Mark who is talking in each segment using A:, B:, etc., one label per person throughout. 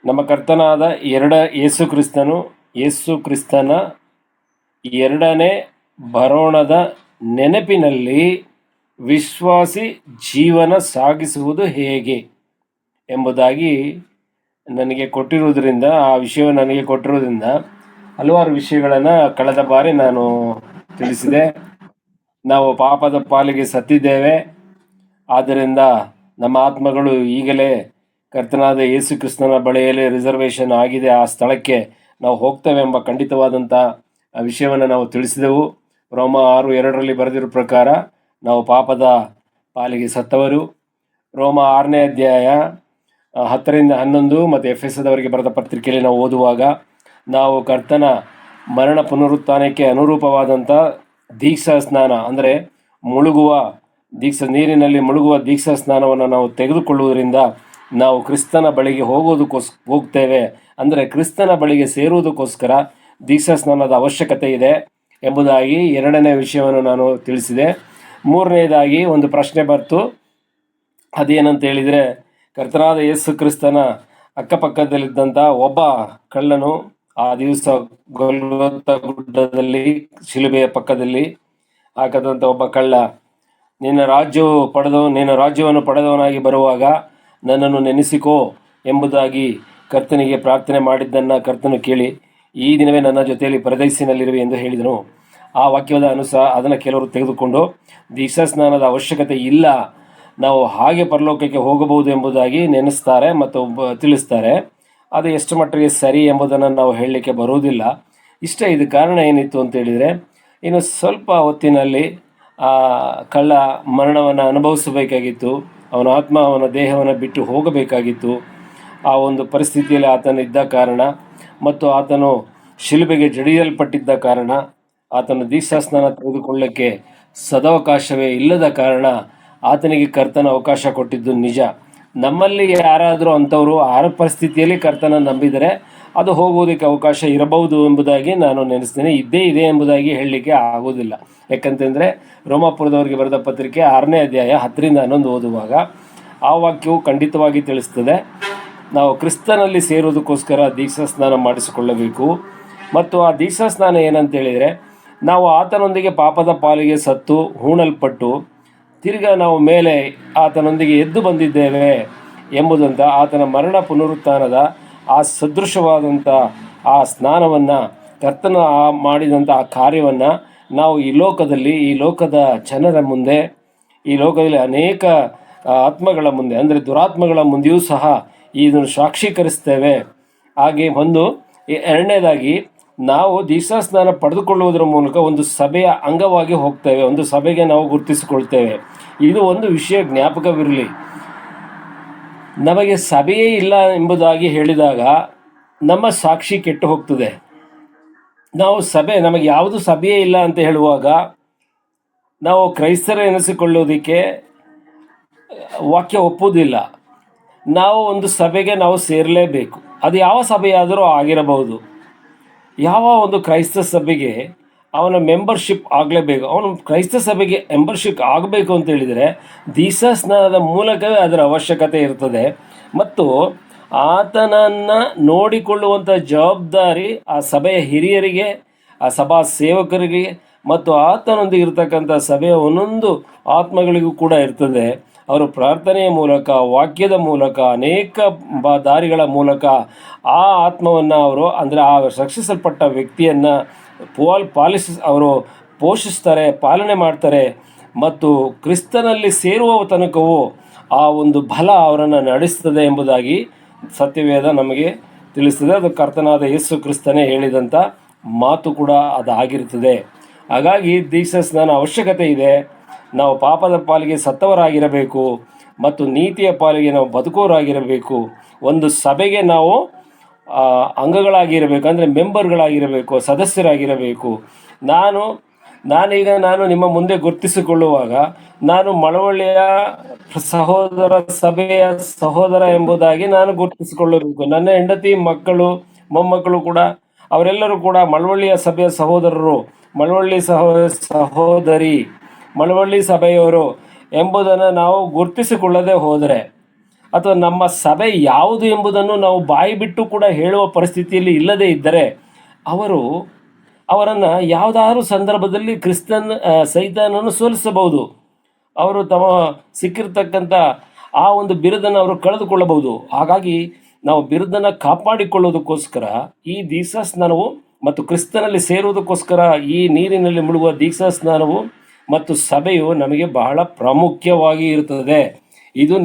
A: ನಮ್ಮ ಕರ್ತನಾದ ಯೇಸು ಕ್ರಿಸ್ತನ ಎರಡನೇ ಬರೋಣದ ನೆನಪಿನಲ್ಲಿ ವಿಶ್ವಾಸಿ ಜೀವನ ಸಾಗಿಸುವುದು ಹೇಗೆ ಎಂಬುದಾಗಿ ನನಗೆ ಕೊಟ್ಟಿರುವುದರಿಂದ, ಆ ವಿಷಯವನ್ನು ನನಗೆ ಕೊಟ್ಟಿರುವುದರಿಂದ ಹಲವಾರು ವಿಷಯಗಳನ್ನು ಕಳೆದ ಬಾರಿ ನಾನು ತಿಳಿಸಿದೆ. ನಾವು ಪಾಪದ ಪಾಲಿಗೆ ಸತ್ತಿದ್ದೇವೆ, ಆದ್ದರಿಂದ ನಮ್ಮ ಆತ್ಮಗಳು ಈಗಲೇ ಕರ್ತನಾದ ಯೇಸು ಕ್ರಿಸ್ತನ ಬಳಿಯಲ್ಲಿ ರಿಸರ್ವೇಷನ್ ಆಗಿದೆ, ಆ ಸ್ಥಳಕ್ಕೆ ನಾವು ಹೋಗ್ತೇವೆ ಎಂಬ ಖಂಡಿತವಾದಂಥ ವಿಷಯವನ್ನು ನಾವು ತಿಳಿಸಿದೆವು. ರೋಮ 6:2 ಬರೆದಿರೋ ಪ್ರಕಾರ ನಾವು ಪಾಪದ ಪಾಲಿಗೆ ಸತ್ತವರು. ರೋಮ 6ನೇ ಅಧ್ಯಾಯ 10-11 ಮತ್ತು ಎಫೆಸದವರಿಗೆ ಬರೆದ ಪತ್ರಿಕೆಯಲ್ಲಿ ನಾವು ಓದುವಾಗ ನಾವು ಕರ್ತನ ಮರಣ ಪುನರುತ್ಥಾನಕ್ಕೆ ಅನುರೂಪವಾದಂಥ ದೀಕ್ಷಾ ಸ್ನಾನ, ಅಂದರೆ ನೀರಿನಲ್ಲಿ ಮುಳುಗುವ ದೀಕ್ಷಾ ಸ್ನಾನವನ್ನು ನಾವು ತೆಗೆದುಕೊಳ್ಳುವುದರಿಂದ ನಾವು ಕ್ರಿಸ್ತನ ಬಳಿಗೆ ಹೋಗ್ತೇವೆ. ಅಂದರೆ ಕ್ರಿಸ್ತನ ಬಳಿಗೆ ಸೇರುವುದಕ್ಕೋಸ್ಕರ ದೀಕ್ಷಾ ಸ್ನಾನದ ಅವಶ್ಯಕತೆ ಇದೆ ಎಂಬುದಾಗಿ ಎರಡನೇ ವಿಷಯವನ್ನು ನಾನು ತಿಳಿಸಿದೆ. ಮೂರನೇದಾಗಿ ಒಂದು ಪ್ರಶ್ನೆ ಬರ್ತು. ಅದೇನಂತ ಹೇಳಿದರೆ, ಕರ್ತನಾದ ಯೇಸು ಕ್ರಿಸ್ತನ ಅಕ್ಕಪಕ್ಕದಲ್ಲಿದ್ದಂಥ ಒಬ್ಬ ಕಳ್ಳನು ಆ ದಿವಸ ಗೊಲ್ಗೊಥಾ ಗುಡ್ಡದಲ್ಲಿ ಶಿಲುಬೆಯ ಪಕ್ಕದಲ್ಲಿ ಹಾಕದಂಥ ಒಬ್ಬ ಕಳ್ಳ, ನಿನ್ನ ರಾಜ್ಯವನ್ನು ಪಡೆದವನಾಗಿ ಬರುವಾಗ ನನ್ನನ್ನು ನೆನೆಸಿಕೋ ಎಂಬುದಾಗಿ ಕರ್ತನಿಗೆ ಪ್ರಾರ್ಥನೆ ಮಾಡಿದ್ದನ್ನು ಕರ್ತನು ಕೇಳಿ, ಈ ದಿನವೇ ನನ್ನ ಜೊತೆಯಲ್ಲಿ ಪರದೈಸಿನಲ್ಲಿರುವೆ ಎಂದು ಹೇಳಿದನು. ಆ ವಾಕ್ಯದ ಅದನ್ನು ಕೆಲವರು ತೆಗೆದುಕೊಂಡು ದೀಕ್ಷಾ ಸ್ನಾನದ ಅವಶ್ಯಕತೆ ಇಲ್ಲ, ನಾವು ಹಾಗೆ ಪರಲೋಕಕ್ಕೆ ಹೋಗಬಹುದು ಎಂಬುದಾಗಿ ನೆನೆಸ್ತಾರೆ ಮತ್ತು ತಿಳಿಸ್ತಾರೆ. ಅದು ಎಷ್ಟು ಮಟ್ಟಿಗೆ ಸರಿ ಎಂಬುದನ್ನು ನಾವು ಹೇಳಲಿಕ್ಕೆ ಬರುವುದಿಲ್ಲ. ಇದು ಕಾರಣ ಏನಿತ್ತು ಅಂತೇಳಿದರೆ, ಇನ್ನು ಸ್ವಲ್ಪ ಹೊತ್ತಿನಲ್ಲಿ ಆ ಕಳ್ಳ ಮರಣವನ್ನು ಅನುಭವಿಸಬೇಕಾಗಿತ್ತು, ಅವನ ಆತ್ಮ ಅವನ ದೇಹವನ್ನು ಬಿಟ್ಟು ಹೋಗಬೇಕಾಗಿತ್ತು. ಆ ಒಂದು ಪರಿಸ್ಥಿತಿಯಲ್ಲಿ ಆತನು ಇದ್ದ ಕಾರಣ ಮತ್ತು ಆತನು ಶಿಲುಬೆಗೆ ಜಡಿಯಲ್ಪಟ್ಟಿದ್ದ ಕಾರಣ, ಆತನು ದೀಕ್ಷಾಸ್ನಾನ ತೆಗೆದುಕೊಳ್ಳಕ್ಕೆ ಸದವಕಾಶವೇ ಇಲ್ಲದ ಕಾರಣ ಆತನಿಗೆ ಕರ್ತನ ಅವಕಾಶ ಕೊಟ್ಟಿದ್ದು ನಿಜ. ನಮ್ಮಲ್ಲಿ ಯಾರಾದರೂ ಅಂಥವರು ಆ ಪರಿಸ್ಥಿತಿಯಲ್ಲಿ ಕರ್ತನ ನಂಬಿದರೆ ಅದು ಹೋಗುವುದಕ್ಕೆ ಅವಕಾಶ ಇರಬಹುದು ಎಂಬುದಾಗಿ ನಾನು ನೆನೆಸ್ತೇನೆ. ಇದ್ದೇ ಇದೆ ಎಂಬುದಾಗಿ ಹೇಳಲಿಕ್ಕೆ ಆಗೋದಿಲ್ಲ. ಯಾಕಂತಂದರೆ ರೋಮಾಪುರದವರಿಗೆ ಬರೆದ ಪತ್ರಿಕೆ 6ನೇ ಅಧ್ಯಾಯ 10-11 ಓದುವಾಗ ಆ ವಾಕ್ಯವು ಖಂಡಿತವಾಗಿ ತಿಳಿಸ್ತದೆ, ನಾವು ಕ್ರಿಸ್ತನಲ್ಲಿ ಸೇರೋದಕ್ಕೋಸ್ಕರ ದೀಕ್ಷಾ ಸ್ನಾನ ಮಾಡಿಸಿಕೊಳ್ಳಬೇಕು. ಮತ್ತು ಆ ದೀಕ್ಷಾ ಸ್ನಾನ ಏನಂತೇಳಿದರೆ, ನಾವು ಆತನೊಂದಿಗೆ ಪಾಪದ ಪಾಲಿಗೆ ಸತ್ತು ಹೂಣಲ್ಪಟ್ಟು ತಿರ್ಗಾ ನಾವು ಮೇಲೆ ಆತನೊಂದಿಗೆ ಎದ್ದು ಬಂದಿದ್ದೇವೆ ಎಂಬುದಂತ ಆತನ ಮರಣ ಪುನರುತ್ಥಾನದ ಆ ಸದೃಶವಾದಂಥ ಆ ಸ್ನಾನವನ್ನು, ಕರ್ತನ ಮಾಡಿದಂಥ ಆ ಕಾರ್ಯವನ್ನು ನಾವು ಈ ಲೋಕದ ಜನರ ಮುಂದೆ, ಈ ಲೋಕದಲ್ಲಿ ಅನೇಕ ಆತ್ಮಗಳ ಮುಂದೆ, ಅಂದರೆ ದುರಾತ್ಮಗಳ ಮುಂದೆಯೂ ಸಹ ಇದನ್ನು ಸಾಕ್ಷೀಕರಿಸ್ತೇವೆ. ಹಾಗೆ ಎರಡನೇದಾಗಿ ನಾವು ದೀಕ್ಷಾ ಸ್ನಾನ ಪಡೆದುಕೊಳ್ಳುವುದರ ಮೂಲಕ ಒಂದು ಸಭೆಯ ಅಂಗವಾಗಿ ಹೋಗ್ತೇವೆ, ಒಂದು ಸಭೆಗೆ ನಾವು ಗುರುತಿಸಿಕೊಳ್ತೇವೆ. ಇದು ಒಂದು ವಿಷಯ ಜ್ಞಾಪಕವಿರಲಿ. ನಮಗೆ ಸಭೆಯೇ ಇಲ್ಲ ಎಂಬುದಾಗಿ ಹೇಳಿದಾಗ ನಮ್ಮ ಸಾಕ್ಷಿ ಕೆಟ್ಟು ಹೋಗ್ತದೆ. ನಮಗೆ ಯಾವುದು ಸಭೆಯೇ ಇಲ್ಲ ಅಂತ ಹೇಳುವಾಗ ನಾವು ಕ್ರೈಸ್ತರ ಎನಿಸಿಕೊಳ್ಳುವುದಕ್ಕೆ ವಾಕ್ಯ ಒಪ್ಪುವುದಿಲ್ಲ. ನಾವು ಒಂದು ಸಭೆಗೆ ನಾವು ಸೇರಲೇಬೇಕು. ಅದು ಯಾವ ಸಭೆಯಾದರೂ ಆಗಿರಬಹುದು. ಯಾವ ಒಂದು ಕ್ರೈಸ್ತ ಸಭೆಗೆ ಅವನ ಮೆಂಬರ್ಶಿಪ್ ಆಗಲೇಬೇಕು. ಅವನು ಕ್ರೈಸ್ತ ಸಭೆಗೆ ಮೆಂಬರ್ಶಿಪ್ ಆಗಬೇಕು ಅಂತ ಹೇಳಿದರೆ ದೀಕ್ಷಾ ಸ್ನಾನದ ಮೂಲಕವೇ ಅದರ ಅವಶ್ಯಕತೆ ಇರ್ತದೆ. ಮತ್ತು ಆತನನ್ನು ನೋಡಿಕೊಳ್ಳುವಂಥ ಜವಾಬ್ದಾರಿ ಆ ಸಭೆಯ ಹಿರಿಯರಿಗೆ, ಆ ಸಭಾ ಸೇವಕರಿಗೆ ಮತ್ತು ಆತನೊಂದಿಗೆ ಇರ್ತಕ್ಕಂಥ ಸಭೆಯ ಒಂದೊಂದು ಆತ್ಮಗಳಿಗೂ ಕೂಡ ಇರ್ತದೆ. ಅವರು ಪ್ರಾರ್ಥನೆಯ ಮೂಲಕ, ವಾಕ್ಯದ ಮೂಲಕ, ಅನೇಕ ದಾರಿಗಳ ಮೂಲಕ ಆ ಆತ್ಮವನ್ನು ಅವರು, ಅಂದರೆ ಆ ರಕ್ಷಿಸಲ್ಪಟ್ಟ ವ್ಯಕ್ತಿಯನ್ನು ಅವರು ಪೋಷಿಸ್ತಾರೆ, ಪಾಲನೆ ಮಾಡ್ತಾರೆ. ಮತ್ತು ಕ್ರಿಸ್ತನಲ್ಲಿ ಸೇರುವ ತನಕವೂ ಆ ಒಂದು ಬಲ ಅವರನ್ನು ನಡೆಸ್ತದೆ ಎಂಬುದಾಗಿ ಸತ್ಯವೇದ ನಮಗೆ ತಿಳಿಸ್ತದೆ. ಅದು ಕರ್ತನಾದ ಯೇಸು ಕ್ರಿಸ್ತನೇ ಹೇಳಿದಂಥ ಮಾತು ಕೂಡ ಅದಾಗಿರ್ತದೆ. ಹಾಗಾಗಿ ದೀಕ್ಷಾ ಸ್ನಾನ ಅವಶ್ಯಕತೆ ಇದೆ. ನಾವು ಪಾಪದ ಪಾಲಿಗೆ ಸತ್ತವರಾಗಿರಬೇಕು ಮತ್ತು ನೀತಿಯ ಪಾಲಿಗೆ ನಾವು ಬದುಕೋರಾಗಿರಬೇಕು. ಒಂದು ಸಭೆಗೆ ನಾವು ಅಂಗಗಳಾಗಿರಬೇಕು, ಅಂದರೆ ಮೆಂಬರ್ಗಳಾಗಿರಬೇಕು, ಸದಸ್ಯರಾಗಿರಬೇಕು. ನಾನು ನಿಮ್ಮ ಮುಂದೆ ಗುರುತಿಸಿಕೊಳ್ಳುವಾಗ ನಾನು ಮಳವಳ್ಳಿಯ ಸಭೆಯ ಸಹೋದರ ಎಂಬುದಾಗಿ ನಾನು ಗುರುತಿಸಿಕೊಳ್ಳಬೇಕು. ನನ್ನ ಹೆಂಡತಿ, ಮಕ್ಕಳು, ಮೊಮ್ಮಕ್ಕಳು ಕೂಡ, ಅವರೆಲ್ಲರೂ ಕೂಡ ಮಳವಳ್ಳಿಯ ಸಭೆಯ ಸಹೋದರರು, ಮಳವಳ್ಳಿ ಸಹೋದರಿ, ಮಳವಳ್ಳಿ ಸಭೆಯವರು ಎಂಬುದನ್ನು ನಾವು ಗುರುತಿಸಿಕೊಳ್ಳದೆ ಹೋದರೆ ಅಥವಾ ನಮ್ಮ ಸಭೆ ಯಾವುದು ಎಂಬುದನ್ನು ನಾವು ಬಾಯಿ ಬಿಟ್ಟು ಕೂಡ ಹೇಳುವ ಪರಿಸ್ಥಿತಿಯಲ್ಲಿ ಇಲ್ಲದೇ ಇದ್ದರೆ ಅವರನ್ನು ಯಾವುದಾದ್ರೂ ಸಂದರ್ಭದಲ್ಲಿ ಸೈತಾನನ್ನು ಸೋಲಿಸಬಹುದು. ಅವರು ತಮ್ಮ ಸಿಕ್ಕಿರ್ತಕ್ಕಂಥ ಆ ಒಂದು ಬಿರುದನ್ನು ಅವರು ಕಳೆದುಕೊಳ್ಳಬಹುದು. ಹಾಗಾಗಿ ನಾವು ಬಿರುದನ್ನು ಕಾಪಾಡಿಕೊಳ್ಳೋದಕ್ಕೋಸ್ಕರ ಈ ದೀಕ್ಷಾ ಸ್ನಾನವು ಮತ್ತು ಕ್ರಿಸ್ತನಲ್ಲಿ ಸೇರುವುದಕ್ಕೋಸ್ಕರ ಈ ನೀರಿನಲ್ಲಿ ಮುಳುಗುವ ದೀಕ್ಷಾ ಸ್ನಾನವು ಮತ್ತು ಸಭೆಯು ನಮಗೆ ಬಹಳ ಪ್ರಾಮುಖ್ಯವಾಗಿ ಇರುತ್ತದೆ. ಇದು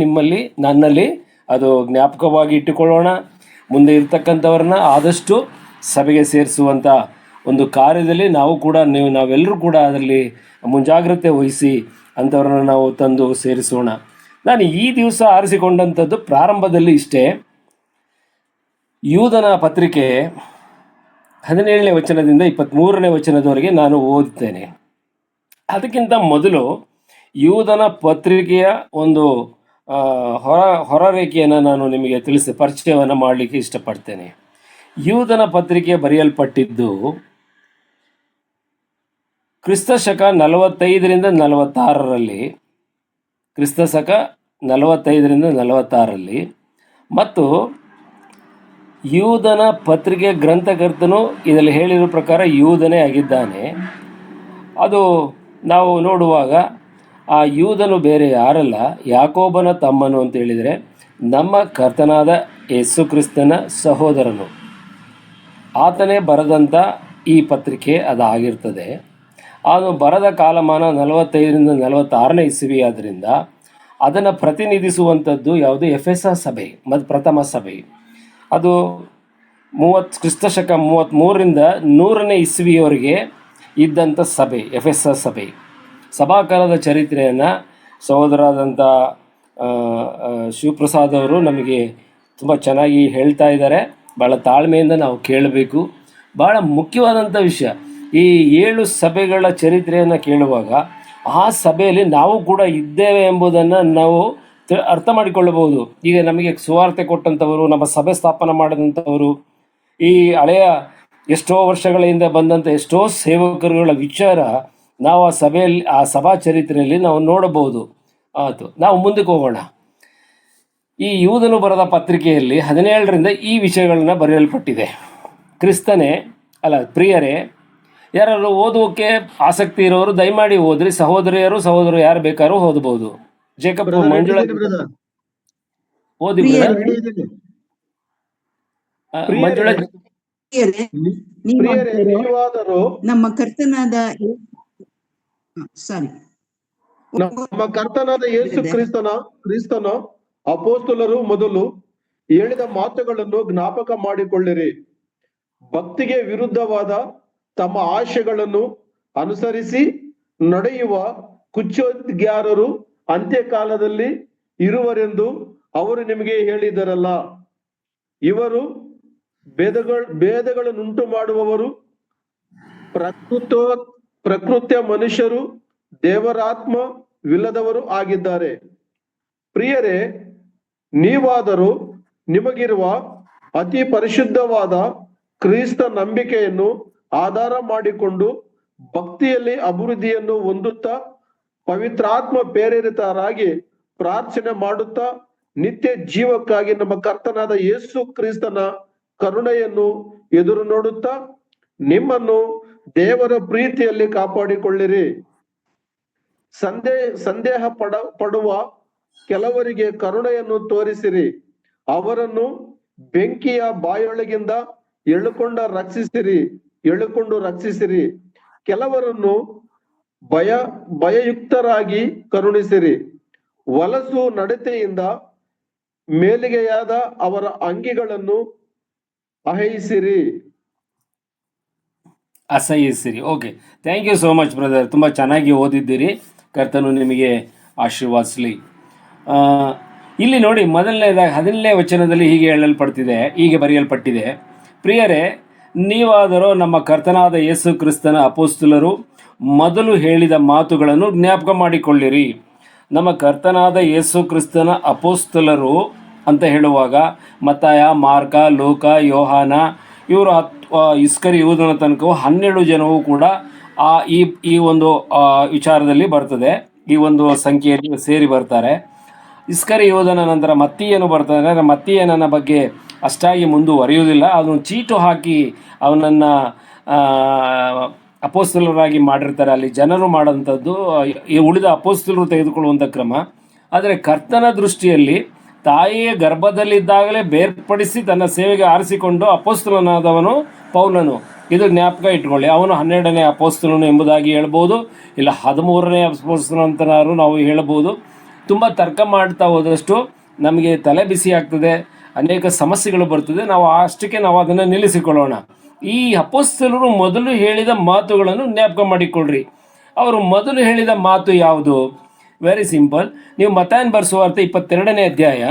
A: ನನ್ನಲ್ಲಿ ಅದು ಜ್ಞಾಪಕವಾಗಿ ಇಟ್ಟುಕೊಳ್ಳೋಣ. ಮುಂದೆ ಇರ್ತಕ್ಕಂಥವ್ರನ್ನ ಆದಷ್ಟು ಸಭೆಗೆ ಸೇರಿಸುವಂಥ ಒಂದು ಕಾರ್ಯದಲ್ಲಿ ನಾವೆಲ್ಲರೂ ಕೂಡ ಅದರಲ್ಲಿ ಮುಂಜಾಗ್ರತೆ ವಹಿಸಿ ಅಂಥವ್ರನ್ನ ನಾವು ತಂದು ಸೇರಿಸೋಣ. ನಾನು ಈ ದಿವಸ ಆರಿಸಿಕೊಂಡಂಥದ್ದು ಪ್ರಾರಂಭದಲ್ಲಿ ಇಷ್ಟೇ. ಯೂದನ ಪತ್ರಿಕೆ 17ನೇ ವಚನದಿಂದ 23ನೇ ವಚನದವರೆಗೆ ನಾನು ಓದುತ್ತೇನೆ. ಅದಕ್ಕಿಂತ ಮೊದಲು ಯೂದನ ಪತ್ರಿಕೆಯ ಒಂದು ಹೊರರೇಖೆಯನ್ನು ನಾನು ನಿಮಗೆ ಪರಿಚಯವನ್ನು ಮಾಡಲಿಕ್ಕೆ ಇಷ್ಟಪಡ್ತೇನೆ. ಯೂದನ ಪತ್ರಿಕೆ ಬರೆಯಲ್ಪಟ್ಟಿದ್ದು ಕ್ರಿಸ್ತಶಕ 45ರಿಂದ 46ರಲ್ಲಿ, ಕ್ರಿಸ್ತಶಕ 45ರಿಂದ 46ರಲ್ಲಿ, ಮತ್ತು ಯೂದನ ಪತ್ರಿಕೆ ಗ್ರಂಥಕರ್ತನು ಇದರಲ್ಲಿ ಹೇಳಿರೋ ಪ್ರಕಾರ ಯೂದನೇ ಆಗಿದ್ದಾನೆ. ಅದು ನಾವು ನೋಡುವಾಗ ಆ ಯೂದನು ಬೇರೆ ಯಾರಲ್ಲ, ಯಾಕೋಬನ ತಮ್ಮನು ಅಂತ ಹೇಳಿದರೆ ನಮ್ಮ ಕರ್ತನಾದ ಯೇಸು ಕ್ರಿಸ್ತನ ಸಹೋದರನು. ಆತನೇ ಬರೆದಂಥ ಈ ಪತ್ರಿಕೆ ಅದಾಗಿರ್ತದೆ. ಅದು ಬರೆದ ಕಾಲಮಾನ 45ರಿಂದ 46ನೇ ಇಸವಿ ಆದ್ದರಿಂದ ಅದನ್ನು ಪ್ರತಿನಿಧಿಸುವಂಥದ್ದು ಯಾವುದು? ಎಫೆಸ ಸಭೆ ಮತ್ತು ಪ್ರಥಮ ಸಭೆ. ಅದು ಕ್ರಿಸ್ತಶಕ 33ರಿಂದ 100ನೇ ಇಸವಿಯವರೆಗೆ ಇದ್ದಂಥ ಸಭೆ ಎಫೆಸ ಸಭೆ. ಸಭಾಕಾಲದ ಚರಿತ್ರೆಯನ್ನು ಸಹೋದರಾದಂಥ ಶಿವಪ್ರಸಾದ್ ಅವರು ನಮಗೆ ತುಂಬ ಚೆನ್ನಾಗಿ ಹೇಳ್ತಾ ಇದ್ದಾರೆ. ಭಾಳ ತಾಳ್ಮೆಯಿಂದ ನಾವು ಕೇಳಬೇಕು. ಭಾಳ ಮುಖ್ಯವಾದಂಥ ವಿಷಯ. ಈ 7 ಸಭೆಗಳ ಚರಿತ್ರೆಯನ್ನು ಕೇಳುವಾಗ ಆ ಸಭೆಯಲ್ಲಿ ನಾವು ಕೂಡ ಇದ್ದೇವೆ ಎಂಬುದನ್ನು ನಾವು ಅರ್ಥ ಮಾಡಿಕೊಳ್ಳಬಹುದು. ಈಗ ನಮಗೆ ಸುವಾರ್ತೆ ಕೊಟ್ಟಂಥವರು, ನಮ್ಮ ಸಭೆ ಸ್ಥಾಪನೆ ಮಾಡಿದಂಥವರು, ಈ ಹಳೆಯ ಎಷ್ಟೋ ವರ್ಷಗಳ ಹಿಂದೆ ಬಂದಂಥ ಎಷ್ಟೋ ಸೇವಕರುಗಳ ವಿಚಾರ ನಾವು ಆ ಸಭಾ ಚರಿತ್ರೆಯಲ್ಲಿ ನಾವು ನೋಡಬಹುದು. ಆಯಿತು, ನಾವು ಮುಂದಕ್ಕೆ ಹೋಗೋಣ. ಈ ಯೂದನು ಬರೆದ ಪತ್ರಿಕೆಯಲ್ಲಿ 17ರಿಂದ ಈ ವಿಷಯಗಳನ್ನ ಬರೆಯಲ್ಪಟ್ಟಿದೆ. ಪ್ರಿಯರೇ, ಯಾರು ಓದೋಕ್ಕೆ ಆಸಕ್ತಿ ಇರೋರು ದಯಮಾಡಿ ಓದ್ರಿ. ಸಹೋದರರು ಯಾರು ಬೇಕಾದ್ರೂ ಓದಬಹುದು. ಜೇಕಬ್ ಮಂಜುಳಾ ಓದಿ. ಮಂಜುಳಾ,
B: ನಮ್ಮ ಕರ್ತನಾದ
C: ಯೇಸು ಕ್ರಿಸ್ತನ ಅಪೊಸ್ತಲರು ಮೊದಲು ಹೇಳಿದ ಮಾತುಗಳನ್ನು ಜ್ಞಾಪಕ ಮಾಡಿಕೊಳ್ಳಿರಿ. ಭಕ್ತಿಗೆ ವಿರುದ್ಧವಾದ ತಮ್ಮ ಆಶೆಗಳನ್ನು ಅನುಸರಿಸಿ ನಡೆಯುವ ಕುಚೋದ್ಗಾರರು ಅಂತ್ಯಕಾಲದಲ್ಲಿ ಇರುವರೆಂದು ಅವರು ನಿಮಗೆ ಹೇಳಿದರಲ್ಲ. ಇವರು ಭೇದಗಳನ್ನುಂಟು ಮಾಡುವವರು, ಪ್ರಕೃತ್ಯ ಮನುಷ್ಯರು, ದೇವರಾತ್ಮವಿಲ್ಲದವರು ಆಗಿದ್ದಾರೆ. ಪ್ರಿಯರೇ, ನೀವಾದರೂ ನಿಮಗಿರುವ ಅತಿ ಪರಿಶುದ್ಧವಾದ ಕ್ರಿಸ್ತ ನಂಬಿಕೆಯನ್ನು ಆಧಾರ ಮಾಡಿಕೊಂಡು ಭಕ್ತಿಯಲ್ಲಿ ಅಭಿವೃದ್ಧಿಯನ್ನು ಹೊಂದುತ್ತಾ ಪವಿತ್ರಾತ್ಮ ಪ್ರೇರಿತರಾಗಿ ಪ್ರಾರ್ಥನೆ ಮಾಡುತ್ತಾ ನಿತ್ಯ ಜೀವಕ್ಕಾಗಿ ನಮ್ಮ ಕರ್ತನಾದ ಯೇಸು ಕ್ರಿಸ್ತನ ಕರುಣೆಯನ್ನು ಎದುರು ನೋಡುತ್ತಾ ನಿಮ್ಮನ್ನು ದೇವರ ಪ್ರೀತಿಯಲ್ಲಿ ಕಾಪಾಡಿಕೊಳ್ಳಿರಿ. ಸಂದೇಹ ಪಡುವ ಕೆಲವರಿಗೆ ಕರುಣೆಯನ್ನು ತೋರಿಸಿರಿ. ಅವರನ್ನು ಬೆಂಕಿಯ ಬಾಯೊಳಗಿಂದ ಎಳುಕೊಂಡು ರಕ್ಷಿಸಿರಿ. ಕೆಲವರನ್ನು ಭಯಯುಕ್ತರಾಗಿ ಕರುಣಿಸಿರಿ. ವಲಸು ನಡತೆಯಿಂದ ಮೇಲಿಗೆಯಾದ ಅವರ ಅಂಗಿಗಳನ್ನು
A: ಅಸಹಿಸಿರಿ. Okay, thank you so much brother. ತುಂಬ ಚೆನ್ನಾಗಿ ಓದಿದ್ದೀರಿ. ಕರ್ತನು ನಿಮಗೆ ಆಶೀರ್ವಾದಿಸಲಿ. ಇಲ್ಲಿ ನೋಡಿ, ಮೊದಲನೇದಾಗಿ 17ನೇ ವಚನದಲ್ಲಿ ಹೀಗೆ ಬರೆಯಲ್ಪಟ್ಟಿದೆ. ಪ್ರಿಯರೇ, ನೀವಾದರೂ ನಮ್ಮ ಕರ್ತನಾದ ಯೇಸು ಕ್ರಿಸ್ತನ ಅಪೊಸ್ತಲರು ಮೊದಲು ಹೇಳಿದ ಮಾತುಗಳನ್ನು ಜ್ಞಾಪಕ ಮಾಡಿಕೊಳ್ಳಿರಿ. ನಮ್ಮ ಕರ್ತನಾದ ಯೇಸು ಕ್ರಿಸ್ತನ ಅಪೊಸ್ತಲರು ಅಂತ ಹೇಳುವಾಗ ಮತ್ತಾಯ, ಮಾರ್ಕ, ಲೂಕ, ಯೋಹಾನ ಇವರು ಯೂದನ ತನಕ 12 ಜನವು ಕೂಡ ಈ ಒಂದು ವಿಚಾರದಲ್ಲಿ ಬರ್ತದೆ. ಈ ಒಂದು ಸಂಖ್ಯೆಯಲ್ಲಿ ಸೇರಿ ಬರ್ತಾರೆ. ಇಸ್ಕರಿಯೋದನ ನಂತರ ಮತ್ತಿಯನು ಬರ್ತಾನೆ. ಅಂದರೆ ಮತ್ತಿಯನ ಬಗ್ಗೆ ಅಷ್ಟಾಗಿ ಮುಂದುವರಿಯುವುದಿಲ್ಲ. ಅದನ್ನು ಚೀಟು ಹಾಕಿ ಅವನನ್ನು ಅಪೋಸ್ತಲರಾಗಿ ಮಾಡಿರ್ತಾರೆ. ಅಲ್ಲಿ ಜನರು ಮಾಡೋಂಥದ್ದು ಈ ಉಳಿದ ಅಪೋಸ್ತಲರು ತೆಗೆದುಕೊಳ್ಳುವಂಥ ಕ್ರಮ. ಆದರೆ ಕರ್ತನ ದೃಷ್ಟಿಯಲ್ಲಿ ತಾಯಿಯ ಗರ್ಭದಲ್ಲಿದ್ದಾಗಲೇ ಬೇರ್ಪಡಿಸಿ ತನ್ನ ಸೇವೆಗೆ ಆರಿಸಿಕೊಂಡು ಅಪೋಸ್ತಲನಾದವನು ಪೌಲನು. ಇದು ಜ್ಞಾಪಕ ಇಟ್ಕೊಳ್ಳಿ. ಅವನು 12ನೇ ಅಪೋಸ್ತಲನು ಎಂಬುದಾಗಿ ಹೇಳ್ಬೋದು, ಇಲ್ಲ 13ನೇ ಅಪೋಸ್ತಲನು ಅಂತನಾರು ನಾವು ಹೇಳ್ಬೋದು. ತುಂಬ ತರ್ಕ ಮಾಡ್ತಾ ಹೋದಷ್ಟು ನಮಗೆ ತಲೆ ಬಿಸಿ ಆಗ್ತದೆ, ಅನೇಕ ಸಮಸ್ಯೆಗಳು ಬರ್ತದೆ. ನಾವು ಅಷ್ಟಕ್ಕೆ ನಾವು ಅದನ್ನು ನಿಲ್ಲಿಸಿಕೊಳ್ಳೋಣ. ಈ ಅಪೋಸ್ತಲರು ಮೊದಲು ಹೇಳಿದ ಮಾತುಗಳನ್ನು ಜ್ಞಾಪಕ ಮಾಡಿಕೊಳ್ಳ್ರಿ. ಅವರು ಮೊದಲು ಹೇಳಿದ ಮಾತು ಯಾವುದು? Very simple. ನೀವು ಮತ್ತಾಯನ ಬರೆಸುವಾರ್ಥ 22ನೇ ಅಧ್ಯಾಯ,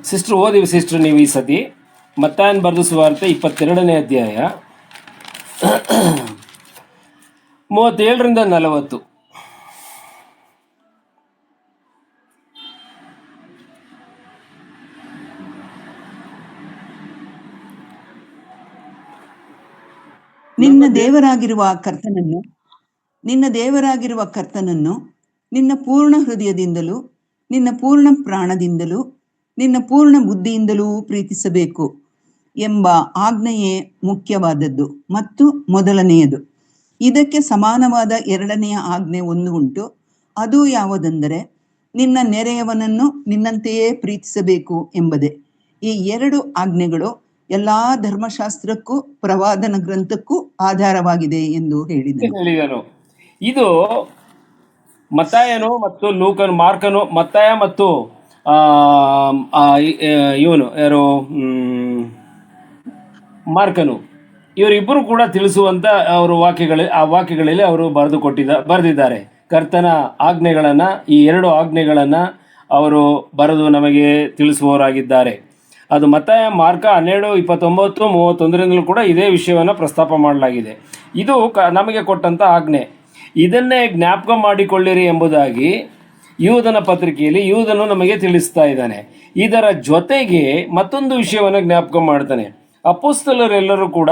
A: ಸಿಸ್ಟರ್ ಓದಿ ಸಿಸ್ಟರ್ ನೀವು ಈ ಸತಿ ಮತ್ತಾಯನ ಬರೆದ ಸುವಾರ್ಥ 22ನೇ ಅಧ್ಯಾಯ 37ರಿಂದ 40.
B: ನಿನ್ನ ದೇವರಾಗಿರುವ ಕರ್ತನನ್ನು ನಿನ್ನ ಪೂರ್ಣ ಹೃದಯದಿಂದಲೂ, ನಿನ್ನ ಪೂರ್ಣ ಪ್ರಾಣದಿಂದಲೂ, ನಿನ್ನ ಪೂರ್ಣ ಬುದ್ಧಿಯಿಂದಲೂ ಪ್ರೀತಿಸಬೇಕು ಎಂಬ ಆಜ್ಞೆಯೇ ಮುಖ್ಯವಾದದ್ದು ಮತ್ತು ಮೊದಲನೆಯದು. ಇದಕ್ಕೆ ಸಮಾನವಾದ ಎರಡನೆಯ ಆಜ್ಞೆ ಒಂದು ಉಂಟು. ಅದು ಯಾವುದೆಂದರೆ, ನಿನ್ನ ನೆರೆಯವನನ್ನು ನಿನ್ನಂತೆಯೇ ಪ್ರೀತಿಸಬೇಕು ಎಂಬುದೇ. ಈ ಎರಡು ಆಜ್ಞೆಗಳು ಎಲ್ಲಾ ಧರ್ಮಶಾಸ್ತ್ರಕ್ಕೂ ಪ್ರವಾದನ ಗ್ರಂಥಕ್ಕೂ ಆಧಾರವಾಗಿದೆ ಎಂದು ಹೇಳಿದನು.
A: ಇದು ಮತ್ತಾಯನು ಮತ್ತು ಲೂಕನು, ಮಾರ್ಕನು, ಮತ್ತಾಯ ಮತ್ತು ಇವನು ಯಾರು ಮಾರ್ಕನು, ಇವರಿಬ್ಬರು ಕೂಡ ತಿಳಿಸುವಂತ ಅವರು ವಾಕ್ಯಗಳಲ್ಲಿ ಅವರು ಬರೆದಿದ್ದಾರೆ. ಕರ್ತನ ಆಜ್ಞೆಗಳನ್ನು, ಈ ಎರಡು ಆಜ್ಞೆಗಳನ್ನು ಅವರು ಬರೆದು ನಮಗೆ ತಿಳಿಸುವವರಾಗಿದ್ದಾರೆ. ಅದು ಮತ್ತಾಯ, ಮಾರ್ಕ 12:29-31 ಕೂಡ ಇದೇ ವಿಷಯವನ್ನು ಪ್ರಸ್ತಾಪ ಮಾಡಲಾಗಿದೆ. ಇದು ನಮಗೆ ಕೊಟ್ಟಂಥ ಆಜ್ಞೆ. ಇದನ್ನೇ ಜ್ಞಾಪಕ ಮಾಡಿಕೊಳ್ಳಿರಿ ಎಂಬುದಾಗಿ ಯೂದನ ಪತ್ರಿಕೆಯಲ್ಲಿ ಯೂದನು ನಮಗೆ ತಿಳಿಸ್ತಾ ಇದ್ದಾನೆ. ಇದರ ಜೊತೆಗೆ ಮತ್ತೊಂದು ವಿಷಯವನ್ನು ಜ್ಞಾಪಕ ಮಾಡ್ತಾನೆ. ಅಪೊಸ್ತಲರೆಲ್ಲರೂ ಕೂಡ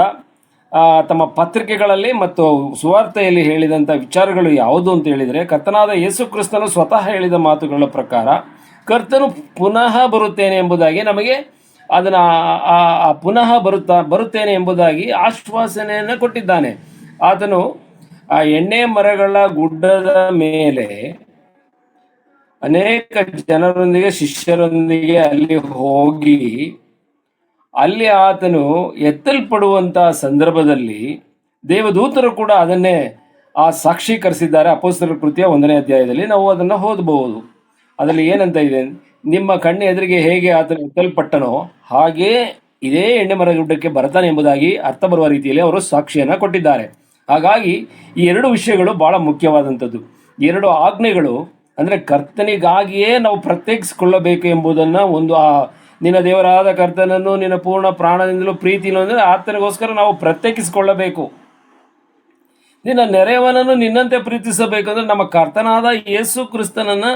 A: ತಮ್ಮ ಪತ್ರಿಕೆಗಳಲ್ಲಿ ಮತ್ತು ಸುವಾರ್ತೆಯಲ್ಲಿ ಹೇಳಿದಂಥ ವಿಚಾರಗಳು ಯಾವುದು ಅಂತ ಹೇಳಿದರೆ, ಕರ್ತನಾದ ಯೇಸು ಕ್ರಿಸ್ತನು ಸ್ವತಃ ಹೇಳಿದ ಮಾತುಗಳ ಪ್ರಕಾರ ಕರ್ತನು ಪುನಃ ಬರುತ್ತೇನೆ ಎಂಬುದಾಗಿ ನಮಗೆ ಅದನ್ನು ಪುನಃ ಬರುತ್ತೇನೆ ಎಂಬುದಾಗಿ ಆಶ್ವಾಸನೆಯನ್ನು ಕೊಟ್ಟಿದ್ದಾನೆ. ಆತನು ಆ ಎಣ್ಣೆ ಮರಗಳ ಗುಡ್ಡದ ಮೇಲೆ ಅನೇಕ ಜನರೊಂದಿಗೆ, ಶಿಷ್ಯರೊಂದಿಗೆ ಅಲ್ಲಿ ಹೋಗಿ ಅಲ್ಲಿ ಆತನು ಎತ್ತಲ್ಪಡುವಂಥ ಸಂದರ್ಭದಲ್ಲಿ ದೇವದೂತರು ಕೂಡ ಅದನ್ನೇ ಸಾಕ್ಷೀಕರಿಸಿದ್ದಾರೆ. ಅಪೊಸ್ತಲರ ಕೃತ್ಯ 1ನೇ ಅಧ್ಯಾಯದಲ್ಲಿ ನಾವು ಅದನ್ನು ಓದಬಹುದು. ಅದರಲ್ಲಿ ಏನಂತ ಇದೆ, ನಿಮ್ಮ ಕಣ್ಣು ಎದುರಿಗೆ ಹೇಗೆ ಆತನು ಎತ್ತಲ್ಪಟ್ಟನೋ ಹಾಗೇ ಇದೇ ಎಣ್ಣೆ ಮರ ಗುಡ್ಡಕ್ಕೆ ಬರ್ತಾನೆ ಎಂಬುದಾಗಿ ಅರ್ಥ ಬರುವ ರೀತಿಯಲ್ಲಿ ಅವರು ಸಾಕ್ಷಿಯನ್ನು ಕೊಟ್ಟಿದ್ದಾರೆ. ಹಾಗಾಗಿ ಈ ಎರಡು ವಿಷಯಗಳು ಬಹಳ ಮುಖ್ಯವಾದಂಥದ್ದು. ಎರಡು ಆಜ್ಞೆಗಳು ಅಂದರೆ ಕರ್ತನಿಗಾಗಿಯೇ ನಾವು ಪ್ರತ್ಯೇಕಿಸಿಕೊಳ್ಳಬೇಕು ಎಂಬುದನ್ನು, ಒಂದು ನಿನ್ನ ದೇವರಾದ ಕರ್ತನನ್ನು ನಿನ್ನ ಪೂರ್ಣ ಪ್ರಾಣದಿಂದಲೂ ಪ್ರೀತಿಯನ್ನು ಅಂದರೆ ಆತನಿಗೋಸ್ಕರ ನಾವು ಪ್ರತ್ಯೇಕಿಸಿಕೊಳ್ಳಬೇಕು. ನಿನ್ನ ನೆರೆಯವನನ್ನು ನಿನ್ನಂತೆ ಪ್ರೀತಿಸಬೇಕಂದ್ರೆ ನಮ್ಮ ಕರ್ತನಾದ ಯೇಸು ಕ್ರಿಸ್ತನನ್ನು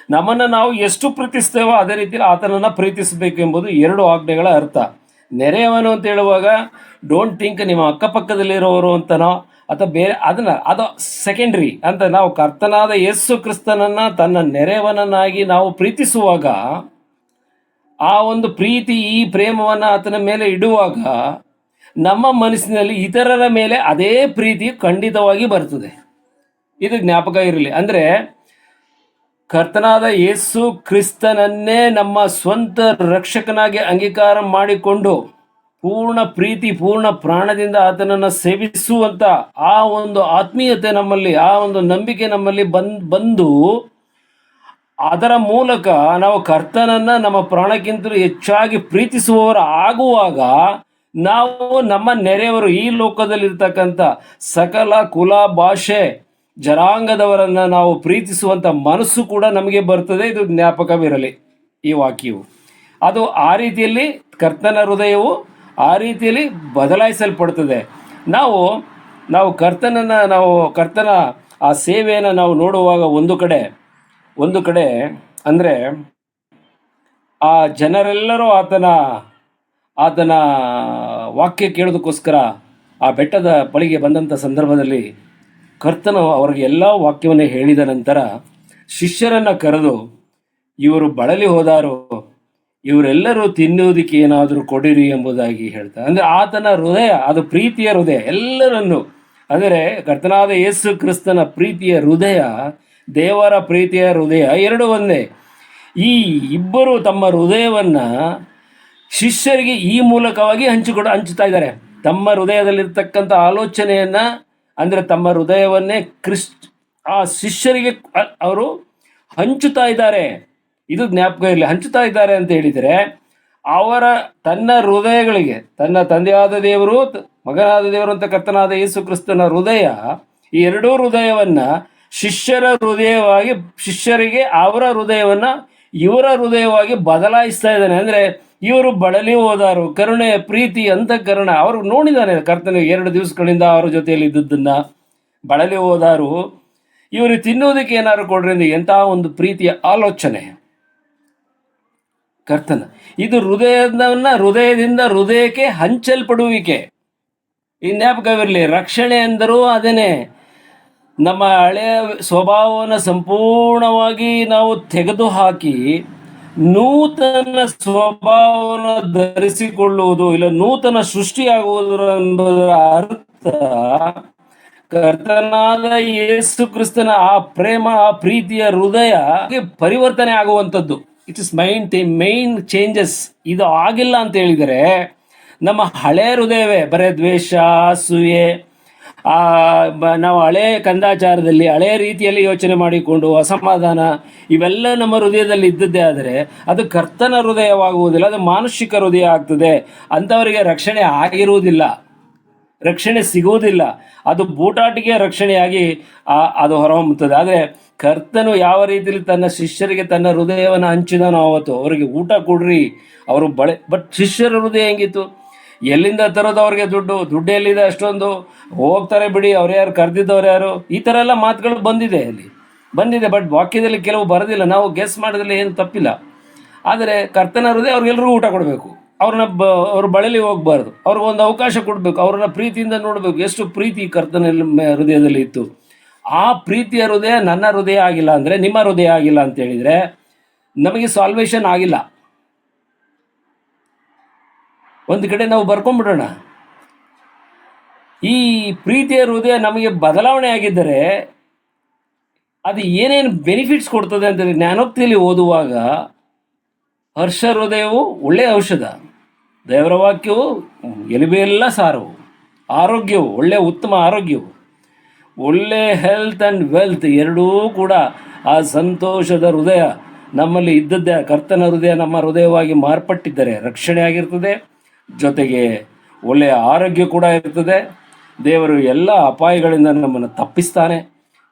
A: ನಮ್ಮನ್ನು ನಾವು ಎಷ್ಟು ಪ್ರೀತಿಸ್ತೇವೋ ಅದೇ ರೀತಿಯಲ್ಲಿ ಆತನನ್ನು ಪ್ರೀತಿಸಬೇಕು ಎಂಬುದು ಎರಡು ಆಜ್ಞೆಗಳ ಅರ್ಥ. ನೆರೆಯವನು ಅಂತ ಹೇಳುವಾಗ ಡೋಂಟ್ ಥಿಂಕ್ ನಿಮ್ಮ ಅಕ್ಕಪಕ್ಕದಲ್ಲಿರೋರು ಅಂತನೋ ಅಥವಾ ಬೇರೆ, ಅದು ಸೆಕೆಂಡ್ರಿ ಅಂತ. ನಾವು ಕರ್ತನಾದ ಯೇಸು ಕ್ರಿಸ್ತನನ್ನು ತನ್ನ ನೆರೆಯವನನ್ನಾಗಿ ನಾವು ಪ್ರೀತಿಸುವಾಗ, ಆ ಒಂದು ಪ್ರೀತಿ, ಈ ಪ್ರೇಮವನ್ನು ಆತನ ಮೇಲೆ ಇಡುವಾಗ ನಮ್ಮ ಮನಸ್ಸಿನಲ್ಲಿ ಇತರರ ಮೇಲೆ ಅದೇ ಪ್ರೀತಿ ಖಂಡಿತವಾಗಿ ಬರ್ತದೆ. ಇದು ಜ್ಞಾಪಕ ಇರಲಿ. ಅಂದರೆ ಕರ್ತನಾದ ಯೇಸು ಕ್ರಿಸ್ತನನ್ನೇ ನಮ್ಮ ಸ್ವಂತ ರಕ್ಷಕನಾಗಿ ಅಂಗೀಕಾರ ಮಾಡಿಕೊಂಡು ಪೂರ್ಣ ಪ್ರೀತಿ, ಪೂರ್ಣ ಪ್ರಾಣದಿಂದ ಆತನನ್ನು ಸೇವಿಸುವಂಥ ಆ ಒಂದು ಆತ್ಮೀಯತೆ ನಮ್ಮಲ್ಲಿ, ಆ ಒಂದು ನಂಬಿಕೆ ನಮ್ಮಲ್ಲಿ ಬಂದು ಅದರ ಮೂಲಕ ನಾವು ಕರ್ತನನ್ನು ನಮ್ಮ ಪ್ರಾಣಕ್ಕಿಂತಲೂ ಹೆಚ್ಚಾಗಿ ಪ್ರೀತಿಸುವವರು ಆಗುವಾಗ ನಾವು ನಮ್ಮ ನೆರೆಯವರು, ಈ ಲೋಕದಲ್ಲಿರ್ತಕ್ಕಂಥ ಸಕಲ ಕುಲ, ಭಾಷೆ, ಜನಾಂಗದವರನ್ನು ನಾವು ಪ್ರೀತಿಸುವಂಥ ಮನಸ್ಸು ಕೂಡ ನಮಗೆ ಬರ್ತದೆ. ಇದು ಜ್ಞಾಪಕವಿರಲಿ ಈ ವಾಕ್ಯವು. ಅದು ಆ ರೀತಿಯಲ್ಲಿ ಕರ್ತನ ಹೃದಯವು ಆ ರೀತಿಯಲ್ಲಿ ಬದಲಾಯಿಸಲ್ಪಡ್ತದೆ. ನಾವು ಕರ್ತನ ಆ ಸೇವೆಯನ್ನು ನಾವು ನೋಡುವಾಗ ಒಂದು ಕಡೆ ಅಂದರೆ ಆ ಜನರೆಲ್ಲರೂ ಆತನ ವಾಕ್ಯ ಕೇಳೋದಕ್ಕೋಸ್ಕರ ಆ ಬೆಟ್ಟದ ಬಳಿಗೆ ಬಂದಂಥ ಸಂದರ್ಭದಲ್ಲಿ ಕರ್ತನು ಅವರಿಗೆ ಎಲ್ಲ ವಾಕ್ಯವನ್ನು ಹೇಳಿದ ನಂತರ ಶಿಷ್ಯರನ್ನು ಕರೆದು, ಇವರು ಬಳಲಿ ಹೋದಾರು, ಇವರೆಲ್ಲರೂ ತಿನ್ನುವುದಕ್ಕೆ ಏನಾದರೂ ಕೊಡಿರಿ ಎಂಬುದಾಗಿ ಹೇಳ್ತಾರೆ. ಅಂದರೆ ಆತನ ಹೃದಯ ಅದು ಪ್ರೀತಿಯ ಹೃದಯ. ಎಲ್ಲರನ್ನು, ಅಂದರೆ ಕರ್ತನಾದ ಯೇಸು ಕ್ರಿಸ್ತನ ಪ್ರೀತಿಯ ಹೃದಯ, ದೇವರ ಪ್ರೀತಿಯ ಹೃದಯ ಎರಡು ಒಂದೇ. ಈ ಇಬ್ಬರು ತಮ್ಮ ಹೃದಯವನ್ನು ಶಿಷ್ಯರಿಗೆ ಈ ಮೂಲಕವಾಗಿ ಹಂಚುತ್ತಾ ಇದ್ದಾರೆ. ತಮ್ಮ ಹೃದಯದಲ್ಲಿರ್ತಕ್ಕಂಥ ಆಲೋಚನೆಯನ್ನು, ಅಂದರೆ ತಮ್ಮ ಹೃದಯವನ್ನೇ ಆ ಶಿಷ್ಯರಿಗೆ ಅವರು ಹಂಚುತ್ತಾ ಇದ್ದಾರೆ. ಇದು ಜ್ಞಾಪಕ ಇರಲಿ. ಹಂಚುತ್ತಾ ಇದ್ದಾರೆ ಅಂತ ಹೇಳಿದರೆ ತನ್ನ ಹೃದಯಗಳಿಗೆ, ತನ್ನ ತಂದೆಯಾದ ದೇವರು, ಮಗನಾದ ದೇವರು ಅಂತ ಕರ್ತನಾದ ಯೇಸು ಕ್ರಿಸ್ತನ ಹೃದಯ, ಈ ಎರಡೂ ಹೃದಯವನ್ನು ಶಿಷ್ಯರಿಗೆ ಅವರ ಹೃದಯವನ್ನು ಇವರ ಹೃದಯವಾಗಿ ಬದಲಾಯಿಸ್ತಾ ಇದ್ದಾನೆ. ಅಂದರೆ ಇವರು ಬಳಲಿ ಹೋದಾರು, ಕರುಣೆ, ಪ್ರೀತಿ, ಅಂತಃಕರಣ ಅವರು ನೋಡಿದ್ದಾನೆ ಕರ್ತನಿಗೆ 2 ದಿವಸಗಳಿಂದ ಅವರ ಜೊತೆಯಲ್ಲಿ ಇದ್ದದ್ದನ್ನು. ಬಳಲಿ ಹೋದಾರು, ಇವರು ತಿನ್ನೋದಕ್ಕೆ ಏನಾದ್ರು ಕೊಡ್ರಿ ಅಂದ್ರೆ ಎಂತಹ ಒಂದು ಪ್ರೀತಿಯ ಆಲೋಚನೆ ಕರ್ತನ. ಇದು ಹೃದಯದಿಂದ ಹೃದಯಕ್ಕೆ ಹಂಚಲ್ಪಡುವಿಕೆ. ಈ ಜ್ಞಾಪಕವಿರಲಿ. ರಕ್ಷಣೆ ಎಂದರೂ ಅದೇನೆ. ನಮ್ಮ ಹಳೆಯ ಸ್ವಭಾವವನ್ನು ಸಂಪೂರ್ಣವಾಗಿ ನಾವು ತೆಗೆದುಹಾಕಿ ನೂತನ ಸ್ವಭಾವವನ್ನು ಧರಿಸಿಕೊಳ್ಳುವುದು, ಇಲ್ಲ ನೂತನ ಸೃಷ್ಟಿಯಾಗುವುದರ ಎಂಬುದರ ಅರ್ಥ ಕರ್ತನಾದ ಯೇಸು ಕ್ರಿಸ್ತನ ಆ ಪ್ರೇಮ, ಆ ಪ್ರೀತಿಯ ಹೃದಯ ಪರಿವರ್ತನೆ ಆಗುವಂಥದ್ದು. It is mine changes. ಇದು ಆಗಿಲ್ಲ ಅಂತ ಹೇಳಿದರೆ ನಮ್ಮ ಹಳೆ ಹೃದಯವೇ ಬರೇ ದ್ವೇಷ, ಅಸೂಯೆ, ನಾವು ಹಳೆ ಕಂದಾಚಾರದಲ್ಲಿ ಹಳೆ ರೀತಿಯಲ್ಲಿ ಯೋಚನೆ ಮಾಡಿಕೊಂಡು ಅಸಮಾಧಾನ ಇವೆಲ್ಲ ನಮ್ಮ ಹೃದಯದಲ್ಲಿ ಇದ್ದದ್ದೇ ಆದರೆ ಅದು ಕರ್ತನ ಹೃದಯವಾಗುವುದಿಲ್ಲ, ಅದು ಮಾನುಷಿಕ ಹೃದಯ ಆಗ್ತದೆ. ಅಂಥವರಿಗೆ ರಕ್ಷಣೆ ಆಗಿರುವುದಿಲ್ಲ, ರಕ್ಷಣೆ ಸಿಗುವುದಿಲ್ಲ. ಅದು ಬೂಟಾಟಿಗೆ ರಕ್ಷಣೆಯಾಗಿ ಅದು ಹೊರಹೊಮ್ಮುತ್ತದೆ. ಆದರೆ ಕರ್ತನು ಯಾವ ರೀತಿಯಲ್ಲಿ ತನ್ನ ಶಿಷ್ಯರಿಗೆ ತನ್ನ ಹೃದಯವನ್ನು ಹಂಚಿದನೋ ಅವತ್ತು ಅವರಿಗೆ ಊಟ ಕೊಡ್ರಿ, ಅವರು ಬಟ್ ಶಿಷ್ಯರ ಹೃದಯ ಹೆಂಗಿತ್ತು? ಎಲ್ಲಿಂದ ತರೋದು ಅವ್ರಿಗೆ ದುಡ್ಡು ಎಲ್ಲಿದೆ ಅಷ್ಟೊಂದು, ಹೋಗ್ತಾರೆ ಬಿಡಿ, ಅವ್ರು ಯಾರು, ಕರೆದಿದ್ದವ್ರು ಯಾರು, ಈ ಥರ ಎಲ್ಲ ಮಾತುಗಳು ಬಂದಿದೆ. ಬಟ್ ವಾಕ್ಯದಲ್ಲಿ ಕೆಲವು ಬರೋದಿಲ್ಲ. ನಾವು ಗೆಸ್ ಮಾಡೋದ್ರಲ್ಲಿ ಏನು ತಪ್ಪಿಲ್ಲ. ಆದರೆ ಕರ್ತನ ಹೃದಯ ಅವ್ರಿಗೆಲ್ಲರಿಗೂ ಊಟ ಕೊಡಬೇಕು. ಅವ್ರ ಬಳಲಿ ಹೋಗಬಾರ್ದು. ಅವ್ರಿಗೊಂದು ಅವಕಾಶ ಕೊಡಬೇಕು. ಅವ್ರನ್ನ ಪ್ರೀತಿಯಿಂದ ನೋಡಬೇಕು. ಎಷ್ಟು ಪ್ರೀತಿ ಕರ್ತನ ಹೃದಯದಲ್ಲಿ ಇತ್ತು. ಆ ಪ್ರೀತಿಯ ಹೃದಯ ನನ್ನ ಹೃದಯ ಆಗಿಲ್ಲ ಅಂದರೆ, ನಿಮ್ಮ ಹೃದಯ ಆಗಿಲ್ಲ ಅಂತ ಹೇಳಿದರೆ ನಮಗೆ ಸಾಲ್ವೇಷನ್ ಆಗಿಲ್ಲ. ಒಂದು ಕಡೆ ನಾವು ಬರ್ಕೊಂಡ್ಬಿಡೋಣ. ಈ ಪ್ರೀತಿಯ ಹೃದಯ ನಮಗೆ ಬದಲಾವಣೆ ಆಗಿದ್ದರೆ ಅದು ಏನೇನು ಬೆನಿಫಿಟ್ಸ್ ಕೊಡ್ತದೆ ಅಂತೇಳಿ ಜ್ಞಾನೋಕ್ತಿಯಲ್ಲಿ ಓದುವಾಗ, ಹರ್ಷ ಹೃದಯವು ಒಳ್ಳೆಯ ಔಷಧ, ದೇವರ ವಾಕ್ಯವು ಎಲುಬೆಲ್ಲ ಸಾರವು, ಆರೋಗ್ಯವು ಒಳ್ಳೆಯ ಉತ್ತಮ ಆರೋಗ್ಯವು, ಒಳ್ಳೆ ಹೆಲ್ತ್ ಆ್ಯಂಡ್ ವೆಲ್ತ್ ಎರಡೂ ಕೂಡ ಆ ಸಂತೋಷದ ಹೃದಯ ನಮ್ಮಲ್ಲಿ ಇದ್ದದ್ದೇ. ಕರ್ತನ ಹೃದಯ ನಮ್ಮ ಹೃದಯವಾಗಿ ಮಾರ್ಪಟ್ಟಿದ್ದರೆ ರಕ್ಷಣೆ ಆಗಿರ್ತದೆ, ಜೊತೆಗೆ ಒಳ್ಳೆಯ ಆರೋಗ್ಯ ಕೂಡ ಇರ್ತದೆ. ದೇವರು ಎಲ್ಲ ಅಪಾಯಗಳಿಂದ ನಮ್ಮನ್ನು ತಪ್ಪಿಸ್ತಾನೆ,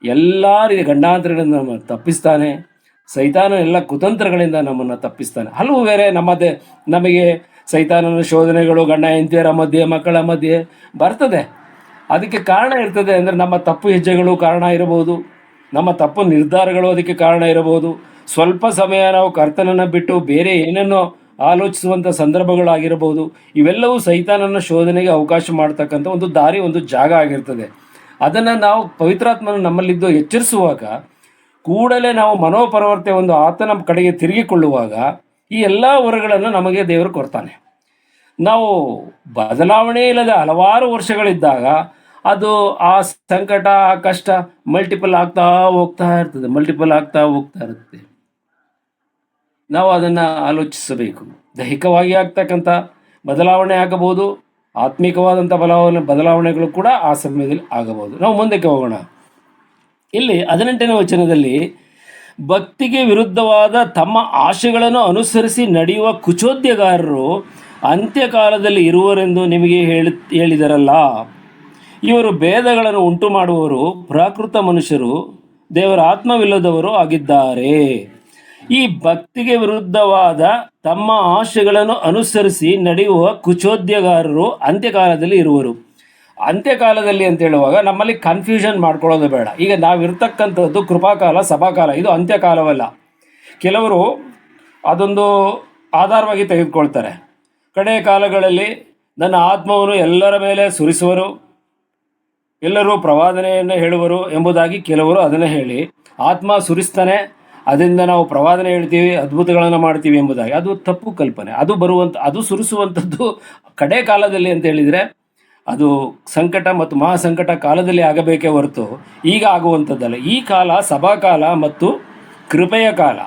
A: ಎಲ್ಲ ರೀತಿಯ ಗಂಡಾಂತರಗಳಿಂದ ನಮ್ಮನ್ನು ತಪ್ಪಿಸ್ತಾನೆ, ಸೈತಾನ ಎಲ್ಲ ಕುತಂತ್ರಗಳಿಂದ ನಮ್ಮನ್ನು ತಪ್ಪಿಸ್ತಾನೆ. ಹಲವು ಬೇರೆ ನಮಗೆ ಸೈತಾನನ ಶೋಧನೆಗಳು ಗಂಡ ಹೆಂಡತಿಯರ ಮಧ್ಯೆ, ಮಕ್ಕಳ ಮಧ್ಯೆ ಬರ್ತದೆ. ಅದಕ್ಕೆ ಕಾರಣ ಇರ್ತದೆ. ಅಂದರೆ ನಮ್ಮ ತಪ್ಪು ಹೆಜ್ಜೆಗಳು ಕಾರಣ ಇರಬಹುದು, ನಮ್ಮ ತಪ್ಪು ನಿರ್ಧಾರಗಳು ಅದಕ್ಕೆ ಕಾರಣ ಇರಬಹುದು. ಸ್ವಲ್ಪ ಸಮಯ ನಾವು ಕರ್ತನನ್ನು ಬಿಟ್ಟು ಬೇರೆ ಏನನ್ನೋ ಆಲೋಚಿಸುವಂಥ ಸಂದರ್ಭಗಳಾಗಿರಬಹುದು. ಇವೆಲ್ಲವೂ ಸೈತಾನನ ಶೋಧನೆಗೆ ಅವಕಾಶ ಮಾಡ್ತಕ್ಕಂಥ ಒಂದು ದಾರಿ, ಒಂದು ಜಾಗ ಆಗಿರ್ತದೆ. ಅದನ್ನು ನಾವು ಪವಿತ್ರಾತ್ಮನ ನಮ್ಮಲ್ಲಿದ್ದು ಎಚ್ಚರಿಸುವಾಗ, ಕೂಡಲೇ ನಾವು ಮನೋಪರವರ್ತೆ ಒಂದು ಆತನ ಕಡೆಗೆ ತಿರುಗಿಕೊಳ್ಳುವಾಗ ಈ ಎಲ್ಲ ವರಗಳನ್ನು ನಮಗೆ ದೇವರು ಕೊಡ್ತಾನೆ. ನಾವು ಬದಲಾವಣೆ ಇಲ್ಲದ ಹಲವಾರು ವರ್ಷಗಳಿದ್ದಾಗ ಅದು ಆ ಸಂಕಟ, ಆ ಕಷ್ಟ ಮಲ್ಟಿಪಲ್ ಆಗ್ತಾ ಹೋಗ್ತಾ ಇರುತ್ತೆ. ನಾವು ಅದನ್ನು ಆಲೋಚಿಸಬೇಕು. ದೈಹಿಕವಾಗಿ ಆಗ್ತಕ್ಕಂಥ ಬದಲಾವಣೆ ಆಗಬಹುದು, ಆತ್ಮಿಕವಾದಂಥ ಬದಲಾವಣೆಗಳು ಕೂಡ ಆ ಸಮಯದಲ್ಲಿ ಆಗಬಹುದು. ನಾವು ಮುಂದಕ್ಕೆ ಹೋಗೋಣ. ಇಲ್ಲಿ 18ನೇ ವಚನದಲ್ಲಿ, ಭಕ್ತಿಗೆ ವಿರುದ್ಧವಾದ ತಮ್ಮ ಆಶೆಗಳನ್ನು ಅನುಸರಿಸಿ ನಡೆಯುವ ಕುಚೋದ್ಯಗಾರರು ಅಂತ್ಯಕಾಲದಲ್ಲಿ ಇರುವರೆಂದು ನಿಮಗೆ ಹೇಳಿದರಲ್ಲ. ಇವರು ಭೇದಗಳನ್ನು ಉಂಟು ಮಾಡುವವರು, ಪ್ರಾಕೃತ ಮನುಷ್ಯರು, ದೇವರ ಆತ್ಮವಿಲ್ಲದವರು ಆಗಿದ್ದಾರೆ. ಈ ಭಕ್ತಿಗೆ ವಿರುದ್ಧವಾದ ತಮ್ಮ ಆಶೆಗಳನ್ನು ಅನುಸರಿಸಿ ನಡೆಯುವ ಕುಚೋದ್ಯಗಾರರು ಅಂತ್ಯಕಾಲದಲ್ಲಿ ಇರುವರು. ಅಂತ್ಯಕಾಲದಲ್ಲಿ ಅಂತ ಹೇಳುವಾಗ ನಮ್ಮಲ್ಲಿ ಕನ್ಫ್ಯೂಷನ್ ಮಾಡ್ಕೊಳ್ಳೋದು ಬೇಡ. ಈಗ ನಾವಿರ್ತಕ್ಕಂಥದ್ದು ಕೃಪಾಕಾಲ, ಸಭಾಕಾಲ, ಇದು ಅಂತ್ಯಕಾಲವಲ್ಲ. ಕೆಲವರು ಅದೊಂದು ಆಧಾರವಾಗಿ ತೆಗೆದುಕೊಳ್ತಾರೆ. ಕಡೆಯ ಕಾಲಗಳಲ್ಲಿ ನನ್ನ ಆತ್ಮವನ್ನು ಎಲ್ಲರ ಮೇಲೆ ಸುರಿಸುವರು, ಎಲ್ಲರೂ ಪ್ರವಾದನೆಯನ್ನು ಹೇಳುವರು ಎಂಬುದಾಗಿ ಕೆಲವರು ಅದನ್ನು ಹೇಳಿ, ಆತ್ಮ ಸುರಿಸ್ತಾನೆ, ಅದರಿಂದ ನಾವು ಪ್ರವಾದನೆ ಹೇಳ್ತೀವಿ, ಅದ್ಭುತಗಳನ್ನು ಮಾಡ್ತೀವಿ ಎಂಬುದಾಗಿ. ಅದು ತಪ್ಪು ಕಲ್ಪನೆ. ಅದು ಸುರಿಸುವಂಥದ್ದು ಕಡೆ ಕಾಲದಲ್ಲಿ ಅಂತ ಹೇಳಿದರೆ ಅದು ಸಂಕಟ ಮತ್ತು ಮಹಾಸಂಕಟ ಕಾಲದಲ್ಲಿ ಆಗಬೇಕೇ ಹೊರತು ಈಗ ಆಗುವಂಥದ್ದಲ್ಲ. ಈ ಕಾಲ ಸಭಾಕಾಲ ಮತ್ತು ಕೃಪೆಯ ಕಾಲ.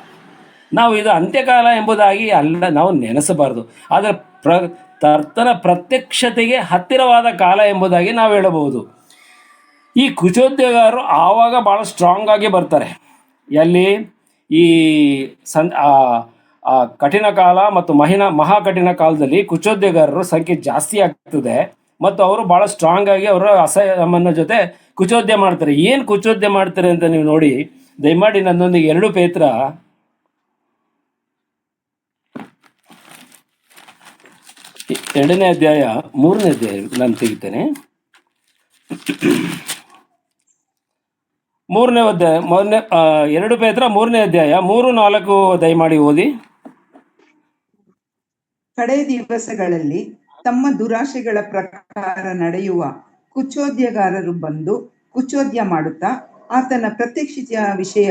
A: ನಾವು ಇದು ಅಂತ್ಯಕಾಲ ಎಂಬುದಾಗಿ ಅಲ್ಲ ನಾವು ನೆನೆಸಬಾರದು. ಆದರೆ ಕರ್ತನ ಪ್ರತ್ಯಕ್ಷತೆಗೆ ಹತ್ತಿರವಾದ ಕಾಲ ಎಂಬುದಾಗಿ ನಾವು ಹೇಳಬಹುದು. ಈ ಕುಚೋದ್ಯಗಾರರು ಆವಾಗ ಭಾಳ ಸ್ಟ್ರಾಂಗ್ ಆಗಿ ಬರ್ತಾರೆ. ಎಲ್ಲಿ ಈ ಕಠಿಣ ಕಾಲ ಮತ್ತು ಮಹಾ ಕಠಿಣ ಕಾಲದಲ್ಲಿ ಕುಚೋದ್ಯಗಾರರು ಸಂಖ್ಯೆ ಜಾಸ್ತಿ ಆಗ್ತದೆ ಮತ್ತು ಅವರು ಭಾಳ ಸ್ಟ್ರಾಂಗ್ ಆಗಿ ಅವರ ಅಸಹ್ಯಮನ ಜೊತೆ ಕುಚೋದ್ಯ ಮಾಡ್ತಾರೆ. ಏನು ಕುಚೋದ್ಯ ಮಾಡ್ತಾರೆ ಅಂತ ನೀವು ನೋಡಿ, ದಯಮಾಡಿ ನನ್ನೊಂದಿಗೆ 2 ಪೇತ್ರ 2ನೇ ಅಧ್ಯಾಯ 3ನೇ ಅಧ್ಯಾಯ ನಾನು ತೆಗಿತೇನೆ. 3ನೇ ಅಧ್ಯಾಯ 2 ಪೇತ್ರ 3ನೇ ಅಧ್ಯಾಯ 3-4 ದಯಮಾಡಿ ಓದಿ.
B: ಕಡೆ ದಿವಸಗಳಲ್ಲಿ ತಮ್ಮ ದುರಾಶೆಗಳ ಪ್ರಕಾರ ನಡೆಯುವ ಕುಚೋದ್ಯಗಾರರು ಬಂದು ಕುಚೋದ್ಯ ಮಾಡುತ್ತಾ, ಆತನ ಪ್ರತ್ಯಕ್ಷತೆಯ ವಿಷಯ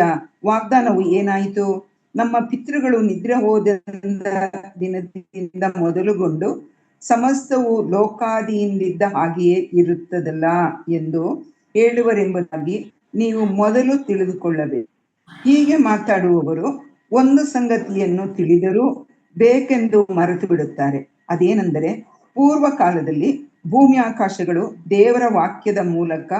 B: ವಾಗ್ದಾನವು ಏನಾಯಿತು? ನಮ್ಮ ಪಿತೃಗಳು ನಿದ್ರೆ ಹೋದ ದಿನದಿಂದ ಮೊದಲುಗೊಂಡು ಸಮಸ್ತವು ಲೋಕಾದಿಯಿಂದಿದ್ದ ಹಾಗೆಯೇ ಇರುತ್ತದಲ್ಲ ಎಂದು ಹೇಳುವರೆಂಬುದಾಗಿ ನೀವು ಮೊದಲು ತಿಳಿದುಕೊಳ್ಳಬೇಕು. ಹೀಗೆ ಮಾತಾಡುವವರು ಒಂದು ಸಂಗತಿಯನ್ನು ತಿಳಿದರೂ ಬೇಕೆಂದು ಮರೆತು ಬಿಡುತ್ತಾರೆ. ಅದೇನೆಂದರೆ, ಪೂರ್ವ ಕಾಲದಲ್ಲಿ ಭೂಮಿ ಆಕಾಶಗಳು ದೇವರ ವಾಕ್ಯದ ಮೂಲಕ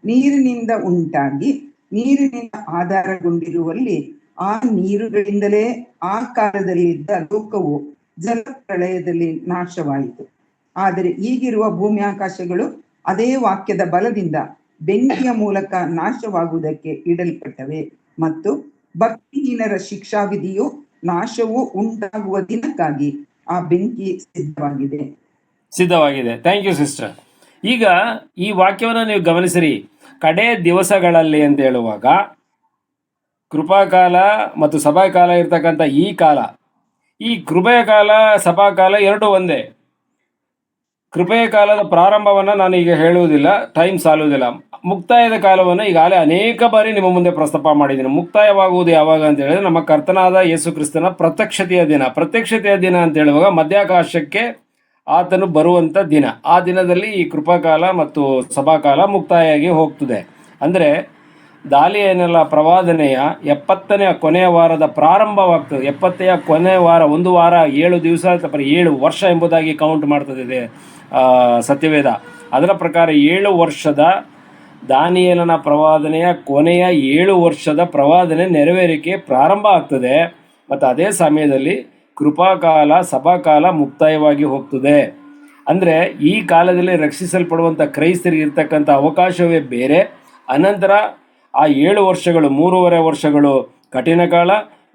B: ನೀರಿನಿಂದ ಉಂಟಾಗಿ ನೀರಿನಿಂದ ಆಧಾರಗೊಂಡಿರುವಲ್ಲಿ ಆ ನೀರುಗಳಿಂದಲೇ ಆ ಕಾಲದಲ್ಲಿದ್ದ ಲೋಕವು ಜಲಪ್ರಳಯದಲ್ಲಿ ನಾಶವಾಯಿತು. ಆದರೆ ಈಗಿರುವ ಭೂಮಿ ಆಕಾಶಗಳು ಅದೇ ವಾಕ್ಯದ ಬಲದಿಂದ ಬೆಂಕಿಯ ಮೂಲಕ ನಾಶವಾಗುವುದಕ್ಕೆ ಇಡಲ್ಪಟ್ಟವೆ ಮತ್ತು ಭಕ್ತಿಹೀನರ ಶಿಕ್ಷಾವಿಧಿಯು ನಾಶವು ಉಂಟಾಗುವ ದಿನಕ್ಕಾಗಿ ಆ ಬೆಂಕಿ
A: ಸಿದ್ಧವಾಗಿದೆ. Thank you sister. ಈಗ ಈ ವಾಕ್ಯವನ್ನು ನೀವು ಗಮನಿಸಿರಿ. ಕಡೆ ದಿವಸಗಳಲ್ಲಿ ಅಂತ ಹೇಳುವಾಗ ಕೃಪಾಕಾಲ ಮತ್ತು ಸಭಾಕಾಲ ಇರ್ತಕ್ಕಂಥ ಈ ಕಾಲ, ಈ ಕೃಪೆಯ ಕಾಲ ಸಭಾಕಾಲ ಎರಡೂ ಒಂದೇ. ಕೃಪೆಯ ಕಾಲದ ಪ್ರಾರಂಭವನ್ನು ನಾನು ಈಗ ಹೇಳುವುದಿಲ್ಲ, ಟೈಮ್ ಸಾಲುವುದಿಲ್ಲ. ಮುಕ್ತಾಯದ ಕಾಲವನ್ನು ಈಗಾಗಲೇ ಅನೇಕ ಬಾರಿ ನಿಮ್ಮ ಮುಂದೆ ಪ್ರಸ್ತಾಪ ಮಾಡಿದ್ದೀನಿ. ಮುಕ್ತಾಯವಾಗುವುದು ಯಾವಾಗ ಅಂತ ಹೇಳಿದ್ರೆ ನಮ್ಮ ಕರ್ತನಾದ ಯೇಸು ಕ್ರಿಸ್ತನ ಪ್ರತ್ಯಕ್ಷತೆಯ ದಿನ ಅಂತ ಹೇಳುವಾಗ ಮಧ್ಯಾಕಾಶಕ್ಕೆ ಆತನು ಬರುವಂಥ ದಿನ. ಆ ದಿನದಲ್ಲಿ ಈ ಕೃಪಾಕಾಲ ಮತ್ತು ಸಭಾಕಾಲ ಮುಕ್ತಾಯಾಗಿ ಹೋಗ್ತದೆ. ಅಂದರೆ ದಾನಿಯೇಲನ ಪ್ರವಾದನೆಯ 70ನೇ ಕೊನೆಯ ವಾರದ ಪ್ರಾರಂಭವಾಗ್ತದೆ. 70ಯ ಕೊನೆಯ ವಾರ, 1 ವಾರ 7 ದಿವಸ 7 ವರ್ಷ ಎಂಬುದಾಗಿ ಕೌಂಟ್ ಮಾಡ್ತದೆ ಸತ್ಯವೇದ. ಅದರ ಪ್ರಕಾರ 7 ವರ್ಷದ ದಾನಿಯೇಲನ ಪ್ರವಾದನೆಯ ಕೊನೆಯ 7 ವರ್ಷದ ಪ್ರವಾದನೆ ನೆರವೇರಿಕೆ ಪ್ರಾರಂಭ ಆಗ್ತದೆ ಮತ್ತು ಅದೇ ಸಮಯದಲ್ಲಿ ಕೃಪಾಕಾಲ ಸಭಾಕಾಲ ಮುಕ್ತಾಯವಾಗಿ ಹೋಗ್ತದೆ. ಅಂದರೆ ಈ ಕಾಲದಲ್ಲಿ ರಕ್ಷಿಸಲ್ಪಡುವಂಥ ಕ್ರೈಸ್ತರಿಗೆ ಇರ್ತಕ್ಕಂಥ ಅವಕಾಶವೇ ಬೇರೆ. ಅನಂತರ ಆ 7 ವರ್ಷಗಳು, 3.5 ವರ್ಷಗಳು ಕಠಿಣ ಕಾಲ,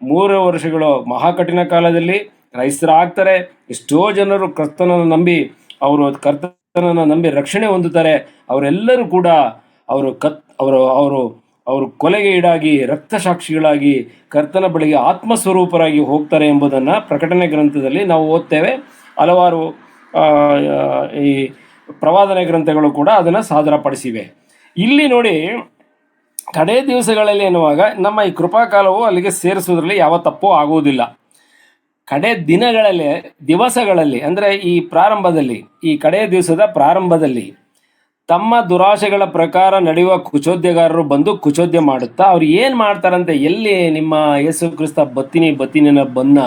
A: 3 ವರ್ಷಗಳು ಮಹಾ ಕಠಿಣ ಕಾಲದಲ್ಲಿ ಕ್ರೈಸ್ತರಾಗ್ತಾರೆ. ಎಷ್ಟೋ ಜನರು ಕರ್ತನನ್ನು ನಂಬಿ ರಕ್ಷಣೆ ಹೊಂದುತ್ತಾರೆ. ಅವರೆಲ್ಲರೂ ಕೂಡ ಅವರು ಕೊಲೆಗೆ ಈಡಾಗಿ ರಕ್ತಸಾಕ್ಷಿಗಳಾಗಿ ಕರ್ತನ ಬಳಿಗೆ ಆತ್ಮಸ್ವರೂಪರಾಗಿ ಹೋಗ್ತಾರೆ ಎಂಬುದನ್ನು ಪ್ರಕಟಣೆ ಗ್ರಂಥದಲ್ಲಿ ನಾವು ಓದ್ತೇವೆ. ಹಲವಾರು ಈ ಪ್ರವಾದನೆ ಗ್ರಂಥಗಳು ಕೂಡ ಅದನ್ನು ಸಾದರಪಡಿಸಿವೆ. ಇಲ್ಲಿ ನೋಡಿ, ಕಡೆ ದಿವಸಗಳಲ್ಲಿ ಎನ್ನುವಾಗ ನಮ್ಮ ಈ ಕೃಪಾಕಾಲವು ಅಲ್ಲಿಗೆ ಸೇರಿಸೋದ್ರಲ್ಲಿ ಯಾವ ತಪ್ಪು ಆಗುವುದಿಲ್ಲ. ಕಡೆ ದಿವಸಗಳಲ್ಲಿ ಅಂದರೆ ಈ ಪ್ರಾರಂಭದಲ್ಲಿ, ಈ ಕಡೆ ದಿವಸದ ಪ್ರಾರಂಭದಲ್ಲಿ ತಮ್ಮ ದುರಾಶೆಗಳ ಪ್ರಕಾರ ನಡೆಯುವ ಕುಚೋದ್ಯಗಾರರು ಬಂದು ಕುಚೋದ್ಯ ಮಾಡುತ್ತಾ ಅವ್ರು ಏನು ಮಾಡ್ತಾರಂತೆ, ಎಲ್ಲಿ ನಿಮ್ಮ ಯೇಸು ಕ್ರಿಸ್ತ ಬತ್ತಿನ ಬನ್ನ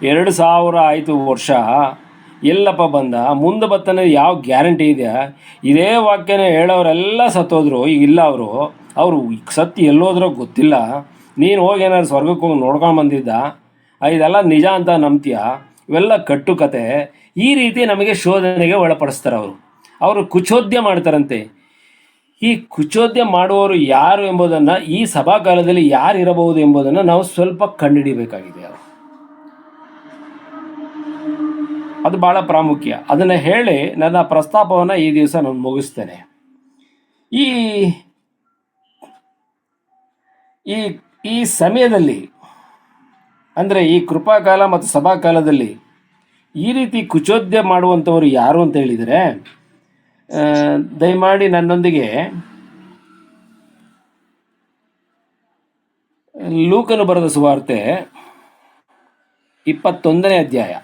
A: 2000 ಆಯಿತು ವರ್ಷ, ಎಲ್ಲಪ್ಪ ಬಂದ, ಮುಂದೆ ಬತ್ತನೆ ಯಾವ ಗ್ಯಾರಂಟಿ ಇದೆಯಾ? ಇದೇ ವಾಕ್ಯನ ಹೇಳೋರೆಲ್ಲ ಸತ್ತೋದ್ರು. ಈಗ ಇಲ್ಲ, ಅವರು ಸತ್ತು ಎಲ್ಲೋದ್ರೋ ಗೊತ್ತಿಲ್ಲ. ನೀನು ಹೋಗಿ ಏನಾದ್ರು ಸ್ವರ್ಗಕ್ಕೆ ಹೋಗಿ ನೋಡ್ಕೊಂಡು ಬಂದಿದ್ದ, ಇದೆಲ್ಲ ನಿಜ ಅಂತ ನಂಬ್ತೀಯ? ಇವೆಲ್ಲ ಕಟ್ಟುಕತೆ. ಈ ರೀತಿ ನಮಗೆ ಶೋಧನೆಗೆ ಒಳಪಡಿಸ್ತಾರೆ. ಅವರು ಕುಚೋದ್ಯ ಮಾಡ್ತಾರಂತೆ. ಈ ಕುಚೋದ್ಯ ಮಾಡುವವರು ಯಾರು ಎಂಬುದನ್ನು, ಈ ಸಭಾಕಾಲದಲ್ಲಿ ಯಾರು ಇರಬಹುದು ಎಂಬುದನ್ನು ನಾವು ಸ್ವಲ್ಪ ಕಂಡುಹಿಡಿಯಬೇಕಾಗಿದೆ. ಅದು ಭಾಳ ಪ್ರಾಮುಖ್ಯ. ಅದನ್ನು ಹೇಳಿ ನನ್ನ ಪ್ರಸ್ತಾಪವನ್ನು ಈ ದಿವಸ ನಾನು ಮುಗಿಸ್ತೇನೆ. ಈ ಸಮಯದಲ್ಲಿ ಅಂದರೆ ಈ ಕೃಪಾಕಾಲ ಮತ್ತು ಸಭಾಕಾಲದಲ್ಲಿ ಈ ರೀತಿ ಕುಚೋದ್ಯ ಮಾಡುವಂಥವ್ರು ಯಾರು ಅಂತ ಹೇಳಿದರೆ, ದಯಮಾಡಿ ನನ್ನೊಂದಿಗೆ ಲೂಕನು ಬರೆದ ಸುವಾರ್ತೆ 21ನೇ ಅಧ್ಯಾಯ.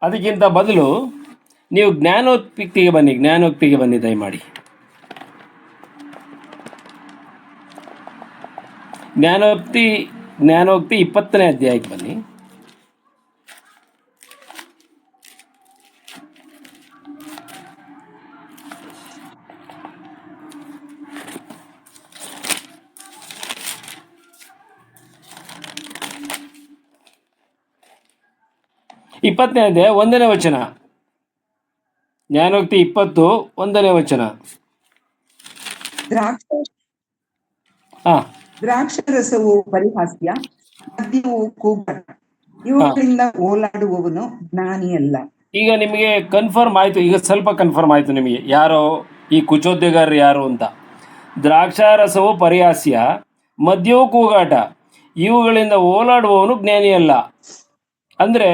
A: ಅದಕ್ಕಿಂತ ಬದಲು ನೀವು ಜ್ಞಾನೋಕ್ತಿಗೆ ಬನ್ನಿ ದಯಮಾಡಿ. ಜ್ಞಾನೋಕ್ತಿ 20ನೇ ಅಧ್ಯಾಯಕ್ಕೆ ಬನ್ನಿ. ಇಪ್ಪತ್ತನೇ ಅಧ್ಯಾಯ 1ನೇ ವಚನ. ಜ್ಞಾನೋಕ್ತಿ 20 1ನೇ ವಚನ.
B: ದ್ರಾಕ್ಷರಸವು ಪರಿಹಾಸ್ಯ, ಮದ್ಯವು ಕೂಗಾಟ, ಇವುಗಳಿಂದ ಓಲಾಡುವವನು ಜ್ಞಾನಿಯಲ್ಲ.
A: ಈಗ ನಿಮಗೆ ಕನ್ಫರ್ಮ್ ಆಯ್ತು, ಈಗ ಸ್ವಲ್ಪ ಕನ್ಫರ್ಮ್ ಆಯ್ತು ನಿಮಗೆ ಯಾರೋ ಈ ಕುಚೋದ್ಯಗಾರರು ಯಾರು ಅಂತ. ದ್ರಾಕ್ಷಾರಸವು ಪರಿಹಾಸ್ಯ, ಮದ್ಯವು ಕೂಗಾಟ, ಇವುಗಳಿಂದ ಓಲಾಡುವವನು ಜ್ಞಾನಿಯಲ್ಲ. ಅಂದರೆ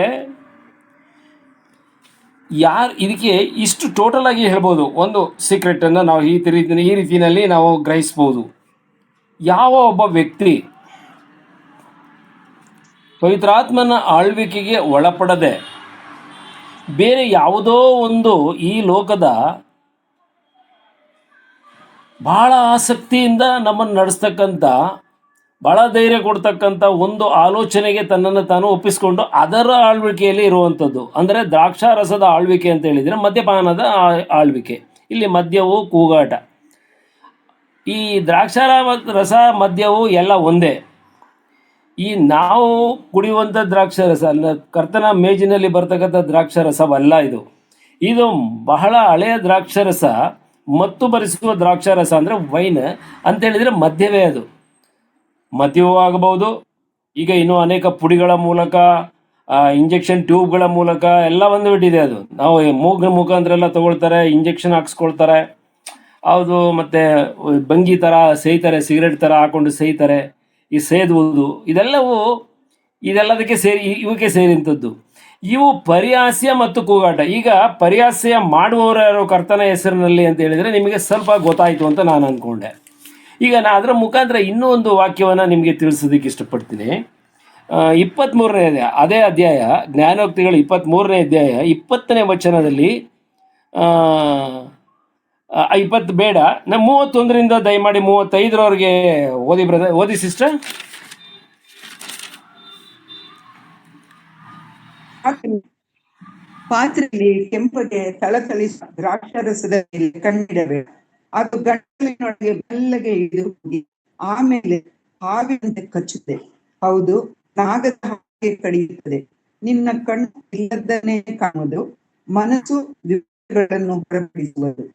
A: ಯಾರು ಇದಕ್ಕೆ ಇಷ್ಟು ಟೋಟಲ್ ಆಗಿ ಹೇಳ್ಬೋದು. ಒಂದು ಸೀಕ್ರೆಟನ್ನು ನಾವು ಈ ರೀತಿಯಲ್ಲಿ ನಾವು ಗ್ರಹಿಸ್ಬೋದು. ಯಾವ ಒಬ್ಬ ವ್ಯಕ್ತಿ ಪವಿತ್ರಾತ್ಮನ ಆಳ್ವಿಕೆಗೆ ಒಳಪಡದೆ ಬೇರೆ ಯಾವುದೋ ಒಂದು ಈ ಲೋಕದ ಬಹಳ ಆಸಕ್ತಿಯಿಂದ ನಮ್ಮನ್ನು ನಡೆಸ್ತಕ್ಕಂಥ, ಬಹಳ ಧೈರ್ಯ ಕೊಡ್ತಕ್ಕಂಥ ಒಂದು ಆಲೋಚನೆಗೆ ತನ್ನನ್ನು ತಾನು ಒಪ್ಪಿಸ್ಕೊಂಡು ಅದರ ಆಳ್ವಿಕೆಯಲ್ಲಿ ಇರುವಂಥದ್ದು. ಅಂದರೆ ದ್ರಾಕ್ಷಾರಸದ ಆಳ್ವಿಕೆ ಅಂತ ಹೇಳಿದರೆ ಮದ್ಯಪಾನದ ಆಳ್ವಿಕೆ. ಇಲ್ಲಿ ಮದ್ಯವು ಕೂಗಾಟ. ಈ ದ್ರಾಕ್ಷಾರಸ ಮದ್ಯವು ಎಲ್ಲ ಒಂದೇ. ಈ ನಾವು ಕುಡಿಯುವಂಥ ದ್ರಾಕ್ಷಾರಸ ಅಲ್ಲ, ಕರ್ತನ ಮೇಜಿನಲ್ಲಿ ಬರ್ತಕ್ಕಂಥ ದ್ರಾಕ್ಷಾರಸವಲ್ಲ ಇದು. ಇದು ಬಹಳ ಹಳೆಯ ದ್ರಾಕ್ಷಾರಸ, ಮತ್ತು ಬರಿಸುವ ದ್ರಾಕ್ಷಾರಸ ಅಂದರೆ ವೈನ್ ಅಂತೇಳಿದರೆ ಮದ್ಯವೇ. ಅದು ಮದ್ಯವೂ ಆಗಬಹುದು. ಈಗ ಇನ್ನೂ ಅನೇಕ ಪುಡಿಗಳ ಮೂಲಕ, ಇಂಜೆಕ್ಷನ್ ಟ್ಯೂಬ್ಗಳ ಮೂಲಕ ಎಲ್ಲ ಬಂದುಬಿಟ್ಟಿದೆ. ಅದು ನಾವು ಮುಖಾಂತರ ಎಲ್ಲ ತೊಗೊಳ್ತಾರೆ, ಇಂಜೆಕ್ಷನ್ ಹಾಕ್ಸ್ಕೊಳ್ತಾರೆ. ಹೌದು, ಮತ್ತು ಬಂಗಿ ಥರ ಸೇಯ್ತಾರೆ, ಸಿಗರೇಟ್ ಥರ ಹಾಕ್ಕೊಂಡು ಸೇಯ್ತಾರೆ. ಈ ಸೇದುವುದು ಇದೆಲ್ಲದಕ್ಕೆ ಇವಕ್ಕೆ ಸೇರಿದಂಥದ್ದು. ಇವು ಪರಿಹಾಸ್ಯ ಮತ್ತು ಕೂಗಾಟ. ಈಗ ಪರಿಹಾಸ್ಯ ಮಾಡುವವರು ಯಾರು ಕರ್ತನ ಹೆಸರಿನಲ್ಲಿ ಅಂತ ಹೇಳಿದರೆ ನಿಮಗೆ ಸ್ವಲ್ಪ ಗೊತ್ತಾಯಿತು ಅಂತ ನಾನು ಅಂದ್ಕೊಂಡೆ. ಈಗ ಅದರ ಮುಖಾಂತರ ಇನ್ನೂ ಒಂದು ವಾಕ್ಯವನ್ನು ನಿಮಗೆ ತಿಳಿಸೋದಕ್ಕೆ ಇಷ್ಟಪಡ್ತೀನಿ. 23ನೇ ಅದೇ ಅಧ್ಯಾಯ, ಜ್ಞಾನೋಕ್ತಿಗಳು 23ನೇ ಅಧ್ಯಾಯ 20ನೇ ವಚನದಲ್ಲಿ 20 ಬೇಡ, 31ರಿಂದ ದಯಮಾಡಿ 35ರವರೆಗೆ ಓದಿ ಸಿಸ್ಟರ್.
B: ಪಾತ್ರೆಯಲ್ಲಿ ಕೆಂಪಗೆ ಥಳಥಳಿಸುವ ದ್ರಾಕ್ಷಾರಸದ ಮೇಲೆ ಕಣ್ಣಿಡಬೇಡ. ಅದು ಗಂಟಲಿನೊಳಗೆ ಮೆಲ್ಲಗೆ ಇಳಿದು ಹೋಗಿ ಆಮೇಲೆ ಹಾವಿನಂತೆ ಕಚ್ಚುತ್ತೆ. ಹೌದು, ನಾಗದ ಹಾಗೆ ಕಡಿಯುತ್ತದೆ. ನಿನ್ನ ಕಣ್ಣು ಇಲ್ಲದನ್ನೇ ಕಾಣುವುದು, ಮನಸ್ಸು ವಿವೇಕಗಳನ್ನು ಹೊರಪಡಿಸುವುದು.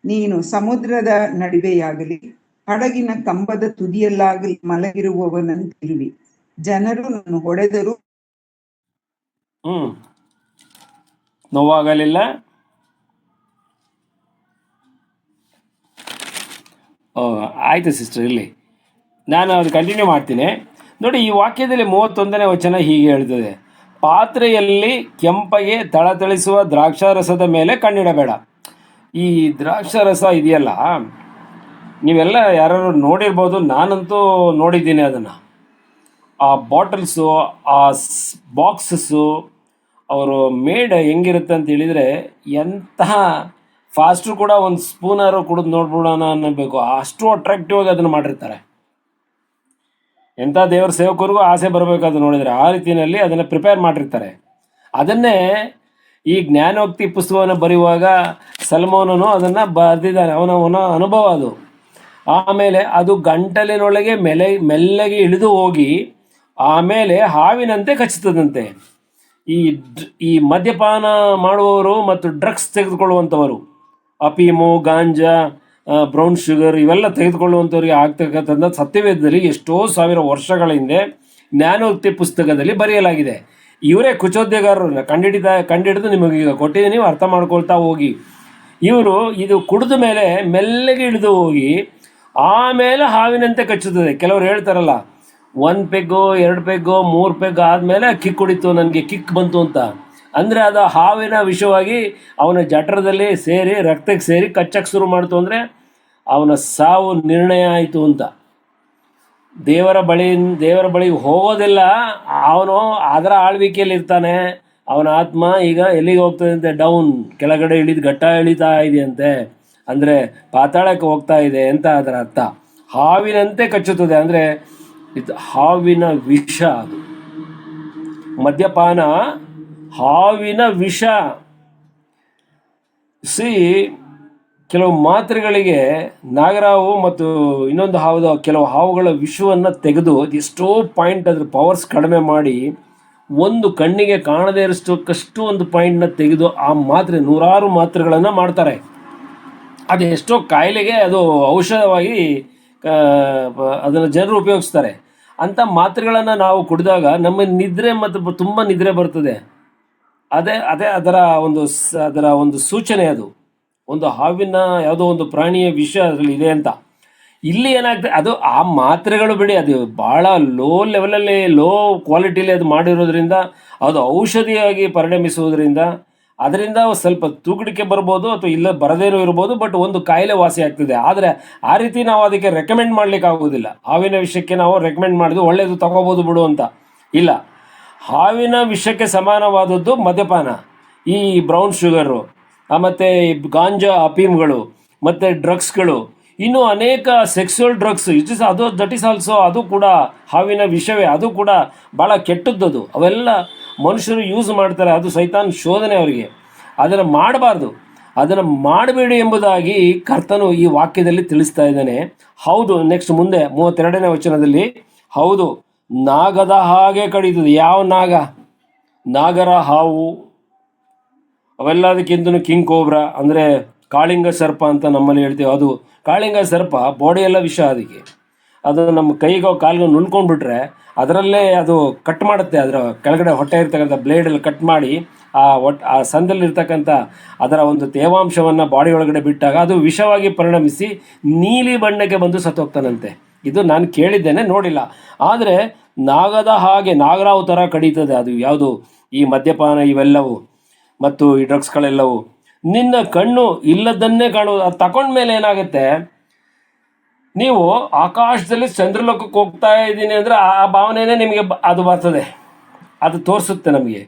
B: ನೀನು ಸಮುದ್ರದ ನಡುವೆಯಾಗಲಿ ಹಡಗಿನ ಕಂಬದ ತುದಿಯಲ್ಲಾಗಲಿ ಮಲಗಿರುವವನಂತಿರುವಿ. ಜನರು ನನ್ನ ಹೊಡೆದರು
A: ನೋವಾಗಲಿಲ್ಲ. ಆಯಿತು ಸಿಸ್ಟರ್, ಇಲ್ಲಿ ನಾನು ಅದು ಕಂಟಿನ್ಯೂ ಮಾಡ್ತೀನಿ. ನೋಡಿ, ಈ ವಾಕ್ಯದಲ್ಲಿ 31ನೇ ವಚನ ಹೀಗೆ ಹೇಳ್ತದೆ: ಪಾತ್ರೆಯಲ್ಲಿ ಕೆಂಪಗೆ ಥಳಥಳಿಸುವ ದ್ರಾಕ್ಷಾರಸದ ಮೇಲೆ ಕಣ್ಣಿಡಬೇಡ. ಈ ದ್ರಾಕ್ಷಾರಸ ಇದೆಯಲ್ಲ, ನೀವೆಲ್ಲ ಯಾರು ನೋಡಿರ್ಬೋದು, ನಾನಂತೂ ನೋಡಿದ್ದೀನಿ ಅದನ್ನು. ಆ ಬಾಟಲ್ಸು, ಆ ಬಾಕ್ಸಸ್ಸು, ಅವರು ಮೇಡ್ ಹೆಂಗಿರುತ್ತೆ ಅಂತ ಹೇಳಿದರೆ, ಎಂತಹ ಫಾಸ್ಟ್ರು ಕೂಡ ಒಂದು ಸ್ಪೂನಾರು ಕುಡಿದು ನೋಡ್ಬಿಡೋಣ ಅನ್ನಬೇಕು, ಅಷ್ಟು ಅಟ್ರಾಕ್ಟಿವ್ ಆಗಿ ಅದನ್ನು ಮಾಡಿರ್ತಾರೆ. ಎಂಥ ದೇವರ ಸೇವಕರಿಗೂ ಆಸೆ ಬರಬೇಕು ಅದು ನೋಡಿದರೆ, ಆ ರೀತಿಯಲ್ಲಿ ಅದನ್ನು ಪ್ರಿಪೇರ್ ಮಾಡಿರ್ತಾರೆ. ಅದನ್ನೇ ಈ ಜ್ಞಾನೋಕ್ತಿ ಪುಸ್ತಕವನ್ನು ಬರೆಯುವಾಗ ಸಲ್ಮೋನನು ಅದನ್ನು ಬರೆದಿದ್ದಾನೆ, ಅವನ ಅನುಭವ ಅದು. ಆಮೇಲೆ ಅದು ಗಂಟಲಿನೊಳಗೆ ಮೆಲ್ಲಗೆ ಇಳಿದು ಹೋಗಿ ಆಮೇಲೆ ಹಾವಿನಂತೆ ಕಚ್ಚುತ್ತದಂತೆ. ಈ ಮದ್ಯಪಾನ ಮಾಡುವವರು ಮತ್ತು ಡ್ರಗ್ಸ್ ತೆಗೆದುಕೊಳ್ಳುವಂಥವರು, ಅಫೀಮು, ಗಾಂಜಾ, ಬ್ರೌನ್ ಶುಗರ್ ಇವೆಲ್ಲ ತೆಗೆದುಕೊಳ್ಳುವಂಥವ್ರಿಗೆ ಆಗ್ತಕ್ಕಂಥ ಸತ್ಯವೇದದಲ್ಲಿ ಎಷ್ಟೋ ಸಾವಿರ ವರ್ಷಗಳ ಹಿಂದೆ ಜ್ಞಾನೋಕ್ತಿ ಪುಸ್ತಕದಲ್ಲಿ ಬರೆಯಲಾಗಿದೆ. ಇವರೇ ಕುಚೋದ್ಯಗಾರರು ಕಂಡಿಡಿದು ನಿಮಗೆ ಈಗ ಕೊಟ್ಟಿದ್ದೀನಿ, ನೀವು ಅರ್ಥ ಮಾಡ್ಕೊಳ್ತಾ ಹೋಗಿ. ಇವರು ಇದು ಕುಡಿದ ಮೇಲೆ ಮೆಲ್ಲಗೆ ಇಳಿದು ಹೋಗಿ ಆಮೇಲೆ ಹಾವಿನಂತೆ ಕಚ್ಚುತ್ತದೆ. ಕೆಲವರು ಹೇಳ್ತಾರಲ್ಲ, 1 ಪೆಗ್ಗೋ 2 ಪೆಗ್ಗೋ 3 ಪೆಗ್ ಆದಮೇಲೆ ಕಿಕ್ ಹೊಡಿತು, ನನಗೆ ಕಿಕ್ ಬಂತು ಅಂತ. ಅಂದರೆ ಅದು ಹಾವಿನ ವಿಷವಾಗಿ ಅವನ ಜಠರದಲ್ಲಿ ಸೇರಿ ರಕ್ತಕ್ಕೆ ಸೇರಿ ಕಚ್ಚಕ್ಕೆ ಶುರು ಮಾಡ್ತು, ಅಂದರೆ ಅವನ ಸಾವು ನಿರ್ಣಯ ಆಯಿತು ಅಂತ. ದೇವರ ಬಳಿಗೆ ಹೋಗೋದಿಲ್ಲ, ಅವನು ಅದರ ಆಳ್ವಿಕೆಯಲ್ಲಿ ಇರ್ತಾನೆ. ಅವನ ಆತ್ಮ ಈಗ ಎಲ್ಲಿಗೆ ಹೋಗ್ತದೆ ಅಂತೆ? ಡೌನ್, ಕೆಳಗಡೆ ಘಟ್ಟ ಇಳಿತಾ ಇದೆಯಂತೆ, ಅಂದರೆ ಪಾತಾಳಕ್ಕೆ ಹೋಗ್ತಾ ಇದೆ ಅಂತ ಅದರ ಅರ್ಥ. ಹಾವಿನಂತೆ ಕಚ್ಚುತ್ತದೆ ಅಂದರೆ ಇದು ಹಾವಿನ ವಿಷ. ಅದು ಮದ್ಯಪಾನ ಹಾವಿನ ವಿಷ. ಕೆಲವು ಮಾತ್ರೆಗಳಿಗೆ ನಾಗರಾವು ಮತ್ತು ಇನ್ನೊಂದು ಕೆಲವು ಹಾವುಗಳ ವಿಷವನ್ನು ತೆಗೆದು ಎಷ್ಟೋ ಪಾಯಿಂಟ್ ಅದ್ರ ಪವರ್ಸ್ ಕಡಿಮೆ ಮಾಡಿ ಒಂದು ಕಣ್ಣಿಗೆ ಕಾಣದೇ ಇರೋಷ್ಟಕ್ಕಷ್ಟು ಒಂದು ಪಾಯಿಂಟ್ನ ತೆಗೆದು ಆ ಮಾತ್ರೆ 100 ಮಾತ್ರೆಗಳನ್ನು ಮಾಡ್ತಾರೆ. ಅದು ಎಷ್ಟೋ ಕಾಯಿಲೆಗೆ ಅದು ಔಷಧವಾಗಿ ಅದನ್ನು ಜನರು ಉಪಯೋಗಿಸ್ತಾರೆ. ಅಂಥ ಮಾತ್ರೆಗಳನ್ನು ನಾವು ಕುಡಿದಾಗ ನಮ್ಮ ನಿದ್ರೆ ಮತ್ತು ತುಂಬ ನಿದ್ರೆ ಬರ್ತದೆ. ಅದೇ ಅದರ ಒಂದು ಸೂಚನೆ. ಅದು ಒಂದು ಹಾವಿನ ಯಾವುದೋ ಒಂದು ಪ್ರಾಣಿಯ ವಿಷ ಅದರಲ್ಲಿ ಇದೆ ಅಂತ. ಇಲ್ಲಿ ಏನಾಗ್ತದೆ, ಅದು ಆ ಮಾತ್ರೆಗಳು ಬಿಡಿ, ಅದು ಭಾಳ ಲೋ ಲೆವೆಲಲ್ಲಿ ಲೋ ಕ್ವಾಲಿಟಿಲಿ ಅದು ಮಾಡಿರೋದ್ರಿಂದ ಅದು ಔಷಧಿಯಾಗಿ ಪರಿಣಮಿಸುವುದರಿಂದ ಅದರಿಂದ ಸ್ವಲ್ಪ ತೂಕಡಿಕೆ ಬರ್ಬೋದು ಅಥವಾ ಇಲ್ಲ ಬರದೇನೂ ಇರ್ಬೋದು, ಬಟ್ ಒಂದು ಕಾಯಿಲೆ ವಾಸಿ ಆಗ್ತದೆ. ಆದರೆ ಆ ರೀತಿ ನಾವು ಅದಕ್ಕೆ ರೆಕಮೆಂಡ್ ಮಾಡಲಿಕ್ಕೆ ಆಗೋದಿಲ್ಲ. ಹಾವಿನ ವಿಷಯಕ್ಕೆ ನಾವು ರೆಕಮೆಂಡ್ ಮಾಡಿದ್ವಿ ಒಳ್ಳೆಯದು ತಗೋಬೋದು ಬಿಡು ಅಂತ ಇಲ್ಲ. ಹಾವಿನ ವಿಷಕ್ಕೆ ಸಮಾನವಾದದ್ದು ಮದ್ಯಪಾನ, ಈ ಬ್ರೌನ್ ಶುಗರು, ಮತ್ತು ಗಾಂಜಾ, ಅಫೀಮ್ಗಳು, ಮತ್ತು ಡ್ರಗ್ಸ್ಗಳು, ಇನ್ನೂ ಅನೇಕ sexual drugs. That is also, ಅದು ಕೂಡ ಹಾವಿನ ವಿಷವೇ. ಅದು ಕೂಡ ಭಾಳ ಕೆಟ್ಟದ್ದು. ಅವೆಲ್ಲ ಮನುಷ್ಯರು ಯೂಸ್ ಮಾಡ್ತಾರೆ. ಅದು ಸೈತಾನ್ ಶೋಧನೆ ಅವರಿಗೆ. ಅದನ್ನು ಮಾಡಬಾರ್ದು, ಅದನ್ನು ಮಾಡಬೇಡಿ ಎಂಬುದಾಗಿ ಕರ್ತನು ಈ ವಾಕ್ಯದಲ್ಲಿ ತಿಳಿಸ್ತಾ ಇದ್ದಾನೆ. ಹೌದು, ನೆಕ್ಸ್ಟ್ ಮುಂದೆ 32ನೇ ವಚನದಲ್ಲಿ, ಹೌದು ನಾಗದ ಹಾಗೆ ಕಡಿತದೆ. ಯಾವ ನಾಗ? ನಾಗರ ಹಾವು, ಅವೆಲ್ಲದಕ್ಕಿಂತಲೂ ಕಿಂಗ್ ಕೋಬ್ರಾ ಅಂದರೆ ಕಾಳಿಂಗ ಸರ್ಪ ಅಂತ ನಮ್ಮಲ್ಲಿ ಹೇಳ್ತೀವಿ. ಅದು ಕಾಳಿಂಗ ಸರ್ಪ ಬಾಡಿಯೆಲ್ಲ ವಿಷ. ಅದಕ್ಕೆ ಅದು ನಮ್ಮ ಕೈಗೋ ಕಾಲಿಗೋ ನುಳ್ಕೊಂಡ್ಬಿಟ್ರೆ ಅದರಲ್ಲೇ ಅದು ಕಟ್ ಮಾಡುತ್ತೆ. ಅದರ ಕೆಳಗಡೆ ಹೊಟ್ಟೆ ಇರ್ತಕ್ಕಂಥ ಬ್ಲೇಡಲ್ಲಿ ಕಟ್ ಮಾಡಿ ಆ ಸಂದಲ್ಲಿರ್ತಕ್ಕಂಥ ಅದರ ಒಂದು ತೇವಾಂಶವನ್ನು ಬಾಡಿ ಒಳಗಡೆ ಬಿಟ್ಟಾಗ ಅದು ವಿಷವಾಗಿ ಪರಿಣಮಿಸಿ ನೀಲಿ ಬಣ್ಣಕ್ಕೆ ಬಂದು ಸತ್ತೋಗ್ತಾನಂತೆ. ಇದು ನಾನು ಕೇಳಿದ್ದೇನೆ, ನೋಡಿಲ್ಲ. ಆದರೆ ನಾಗದ ಹಾಗೆ ನಾಗರಾವು ಥರ ಕಡೀತದೆ ಅದು. ಯಾವುದು? ಈ ಮದ್ಯಪಾನ ಇವೆಲ್ಲವೂ ಮತ್ತು ಈ ಡ್ರಗ್ಸ್ಗಳೆಲ್ಲವೂ. ನಿನ್ನ ಕಣ್ಣು ಇಲ್ಲದನ್ನೇ ಕಾಣುವುದು. ಅದು ತಗೊಂಡ್ಮೇಲೆ ಏನಾಗುತ್ತೆ, ನೀವು ಆಕಾಶದಲ್ಲಿ ಚಂದ್ರಲೋಕಕ್ಕೆ ಹೋಗ್ತಾ ಇದ್ದೀನಿ ಅಂದರೆ ಆ ಭಾವನೆಯೇ ನಿಮಗೆ ಅದು ಬರ್ತದೆ. ಅದು ತೋರಿಸುತ್ತೆ ನಮಗೆ.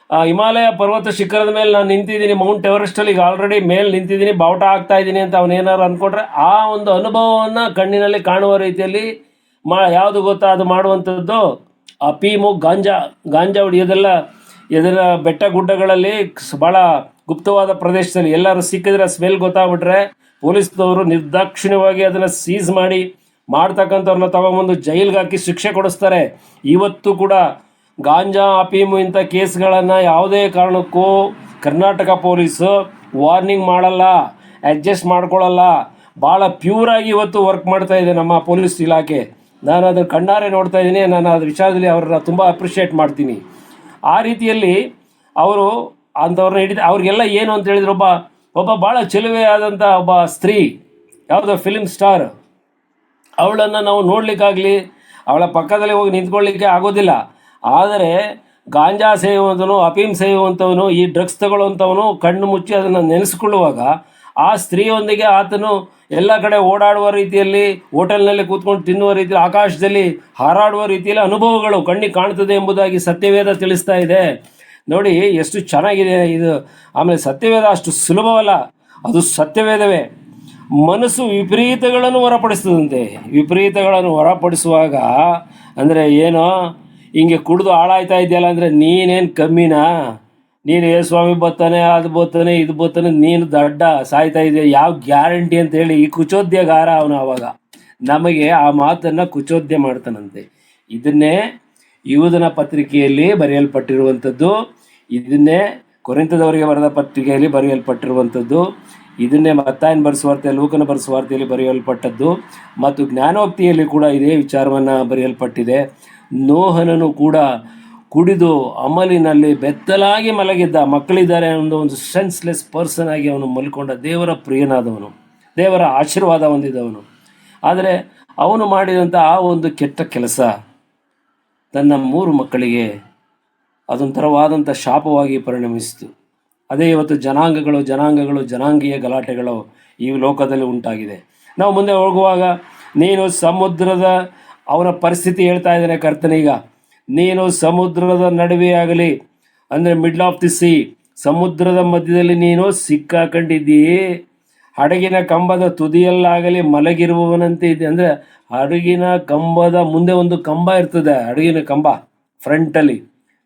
A: ಹಿಮಾಲಯ ಪರ್ವತ ಶಿಖರದ ಮೇಲೆ ನಾನು ನಿಂತಿದ್ದೀನಿ, ಮೌಂಟ್ ಎವರೆಸ್ಟಲ್ಲಿ ಈಗ ಆಲ್ರೆಡಿ ಮೇಲೆ ನಿಂತಿದ್ದೀನಿ, ಬಾವುಟ ಆಗ್ತಾ ಇದ್ದೀನಿ ಅಂತ ಅವನೇನಾದ್ರು ಅಂದ್ಕೊಂಡ್ರೆ ಆ ಒಂದು ಅನುಭವವನ್ನು ಕಣ್ಣಿನಲ್ಲಿ ಕಾಣುವ ರೀತಿಯಲ್ಲಿ ಯಾವುದು ಗೊತ್ತಾ ಅದು ಮಾಡುವಂಥದ್ದು? ಅಫೀಮು, ಗಾಂಜಾ ಹೊಡಿಯೋದೆಲ್ಲ ಇದರ ಬೆಟ್ಟ ಗುಡ್ಡಗಳಲ್ಲಿ ಭಾಳ ಗುಪ್ತವಾದ ಪ್ರದೇಶದಲ್ಲಿ ಎಲ್ಲರೂ ಸಿಕ್ಕಿದ್ರೆ ಸ್ಮೆಲ್ ಗೊತ್ತಾಗ್ಬಿಟ್ರೆ ಪೊಲೀಸ್ನವರು ನಿರ್ದಾಕ್ಷಿಣ್ಯವಾಗಿ ಅದನ್ನು ಸೀಸ್ ಮಾಡಿ ಮಾಡ್ತಕ್ಕಂಥವ್ರನ್ನ ತಗೊಂಬಂದು ಜೈಲ್ಗೆ ಹಾಕಿ ಶಿಕ್ಷೆ ಕೊಡಿಸ್ತಾರೆ. ಇವತ್ತು ಕೂಡ ಗಾಂಜಾ, ಅಫೀಮು ಇಂಥ ಕೇಸ್ಗಳನ್ನು ಯಾವುದೇ ಕಾರಣಕ್ಕೂ ಕರ್ನಾಟಕ ಪೊಲೀಸು ವಾರ್ನಿಂಗ್ ಮಾಡಲ್ಲ, ಅಡ್ಜಸ್ಟ್ ಮಾಡ್ಕೊಳ್ಳಲ್ಲ. ಭಾಳ ಪ್ಯೂರಾಗಿ ಇವತ್ತು ವರ್ಕ್ ಮಾಡ್ತಾ ಇದೆ ನಮ್ಮ ಪೊಲೀಸ್ ಇಲಾಖೆ. ನಾನು ಅದನ್ನು ಕಣ್ಣಾರೆ ನೋಡ್ತಾ ಇದ್ದೀನಿ. ನಾನು ಅದ್ರ ವಿಚಾರದಲ್ಲಿ ಅವ್ರನ್ನ ತುಂಬ ಅಪ್ರಿಷಿಯೇಟ್ ಮಾಡ್ತೀನಿ. ಆ ರೀತಿಯಲ್ಲಿ ಅವರು ಅಂಥವ್ರನ್ನ ಹಿಡಿದು ಅವ್ರಿಗೆಲ್ಲ ಏನು ಅಂತ ಹೇಳಿದ್ರು, ಒಬ್ಬ ಭಾಳ ಚೆಲುವೆಯಾದಂಥ ಒಬ್ಬ ಸ್ತ್ರೀ, ಯಾವುದೋ ಫಿಲ್ಮ್ ಸ್ಟಾರ್, ಅವಳನ್ನು ನಾವು ನೋಡಲಿಕ್ಕಾಗಲಿ ಅವಳ ಪಕ್ಕದಲ್ಲಿ ಹೋಗಿ ನಿಂತ್ಕೊಳ್ಳಿಕ್ಕೆ ಆಗೋದಿಲ್ಲ. ಆದರೆ ಗಾಂಜಾ ಸೇವುವಂಥವನು, ಅಫೀಮ್ ಸೇವುವಂಥವನು, ಈ ಡ್ರಗ್ಸ್ ತಗೊಳ್ಳುವಂಥವನು ಕಣ್ಣು ಮುಚ್ಚಿ ಅದನ್ನು ನೆನೆಸ್ಕೊಳ್ಳುವಾಗ ಆ ಸ್ತ್ರೀಯೊಂದಿಗೆ ಆತನು ಎಲ್ಲ ಕಡೆ ಓಡಾಡುವ ರೀತಿಯಲ್ಲಿ, ಹೋಟೆಲ್ನಲ್ಲಿ ಕೂತ್ಕೊಂಡು ತಿನ್ನುವ ರೀತಿಯಲ್ಲಿ, ಆಕಾಶದಲ್ಲಿ ಹಾರಾಡುವ ರೀತಿಯಲ್ಲಿ ಅನುಭವಗಳು ಕಣ್ಣಿಗೆ ಕಾಣ್ತದೆ ಎಂಬುದಾಗಿ ಸತ್ಯವೇದ ತಿಳಿಸ್ತಾ ಇದೆ. ನೋಡಿ ಎಷ್ಟು ಚೆನ್ನಾಗಿದೆ ಇದು. ಆಮೇಲೆ ಸತ್ಯವೇದ ಅಷ್ಟು ಸುಲಭವಲ್ಲ, ಅದು ಸತ್ಯವೇದವೇ. ಮನಸ್ಸು ವಿಪರೀತಗಳನ್ನು ಹೊರಪಡಿಸ್ತದಂತೆ. ವಿಪರೀತಗಳನ್ನು ಹೊರಪಡಿಸುವಾಗ ಅಂದರೆ ಏನೋ ಹಿಂಗೆ ಕುಡಿದು ಹಾಳಾಯ್ತಾ ಇದೆಯಲ್ಲ ಅಂದರೆ ನೀನೇನು ಕಮ್ಮಿನಾ? ನೀನು ಸ್ವಾಮಿ ಬರ್ತಾನೆ, ಅದು ಬರ್ತಾನೆ, ಇದು ಬರ್ತಾನೆ, ನೀನು ದಡ್ಡ ಸಾಯ್ತಾ ಇದೆಯಾ, ಯಾವ ಗ್ಯಾರಂಟಿ ಅಂತ ಹೇಳಿ ಈ ಕುಚೋದ್ಯಗಾರ ಅವನು ಆವಾಗ ನಮಗೆ ಆ ಮಾತನ್ನು ಕುಚೋದ್ಯ ಮಾಡ್ತಾನಂತೆ. ಇದನ್ನೇ ಯೂದನ ಪತ್ರಿಕೆಯಲ್ಲಿ ಬರೆಯಲ್ಪಟ್ಟಿರುವಂಥದ್ದು, ಇದನ್ನೇ ಕೊರಿಂಥದವರಿಗೆ ಬರೆದ ಪತ್ರಿಕೆಯಲ್ಲಿ ಬರೆಯಲ್ಪಟ್ಟಿರುವಂಥದ್ದು, ಇದನ್ನೇ ಮತ್ತಾಯನ ಬರೆಸುವಾರ್ತೆ, ಲೂಕನ ಬರೆಸುವಾರ್ತೆಯಲ್ಲಿ ಬರೆಯಲ್ಪಟ್ಟದ್ದು, ಮತ್ತು ಜ್ಞಾನೋಕ್ತಿಯಲ್ಲಿ ಕೂಡ ಇದೇ ವಿಚಾರವನ್ನು ಬರೆಯಲ್ಪಟ್ಟಿದೆ. ನೋಹನನು ಕೂಡ ಕುಡಿದು ಅಮಲಿನಲ್ಲಿ ಬೆತ್ತಲಾಗಿ ಮಲಗಿದ್ದ. ಮಕ್ಕಳಿದ್ದಾರೆ ಅನ್ನೋ ಒಂದು ಸೆನ್ಸ್ಲೆಸ್ ಪರ್ಸನ್ ಆಗಿ ಅವನು ಮಲ್ಕೊಂಡ. ದೇವರ ಪ್ರಿಯನಾದವನು, ದೇವರ ಆಶೀರ್ವಾದ ಹೊಂದಿದವನು. ಆದರೆ ಅವನು ಮಾಡಿದಂಥ ಆ ಒಂದು ಕೆಟ್ಟ ಕೆಲಸ ತನ್ನ 3 ಮಕ್ಕಳಿಗೆ ಅದೊಂಥರವಾದಂಥ ಶಾಪವಾಗಿ ಪರಿಣಮಿಸಿತು. ಅದೇ ಇವತ್ತು ಜನಾಂಗೀಯ ಗಲಾಟೆಗಳು ಈ ಲೋಕದಲ್ಲಿ ಉಂಟಾಗಿದೆ. ನಾವು ಮುಂದೆ ಹೋಗುವಾಗ ನೀನು ಸಮುದ್ರದ, ಅವನ ಪರಿಸ್ಥಿತಿ ಹೇಳ್ತಾ ಇದ್ದಾನೆ ಕರ್ತನೀಗ, ನೀನು ಸಮುದ್ರದ ನಡುವೆ ಆಗಲಿ, ಅಂದರೆ ಮಿಡ್ಲ್ ಆಫ್ ದಿ ಸಿ, ಸಮುದ್ರದ ಮಧ್ಯದಲ್ಲಿ ನೀನು ಸಿಕ್ಕಾಕೊಂಡಿದ್ದೀ. ಹಡಗಿನ ಕಂಬದ ತುದಿಯಲ್ಲಾಗಲಿ ಮಲಗಿರುವವನಂತೆ ಇದೆ. ಅಂದರೆ ಹಡಗಿನ ಕಂಬದ ಮುಂದೆ ಒಂದು ಕಂಬ ಇರ್ತದೆ, ಹಡಗಿನ ಕಂಬ ಫ್ರಂಟಲ್ಲಿ.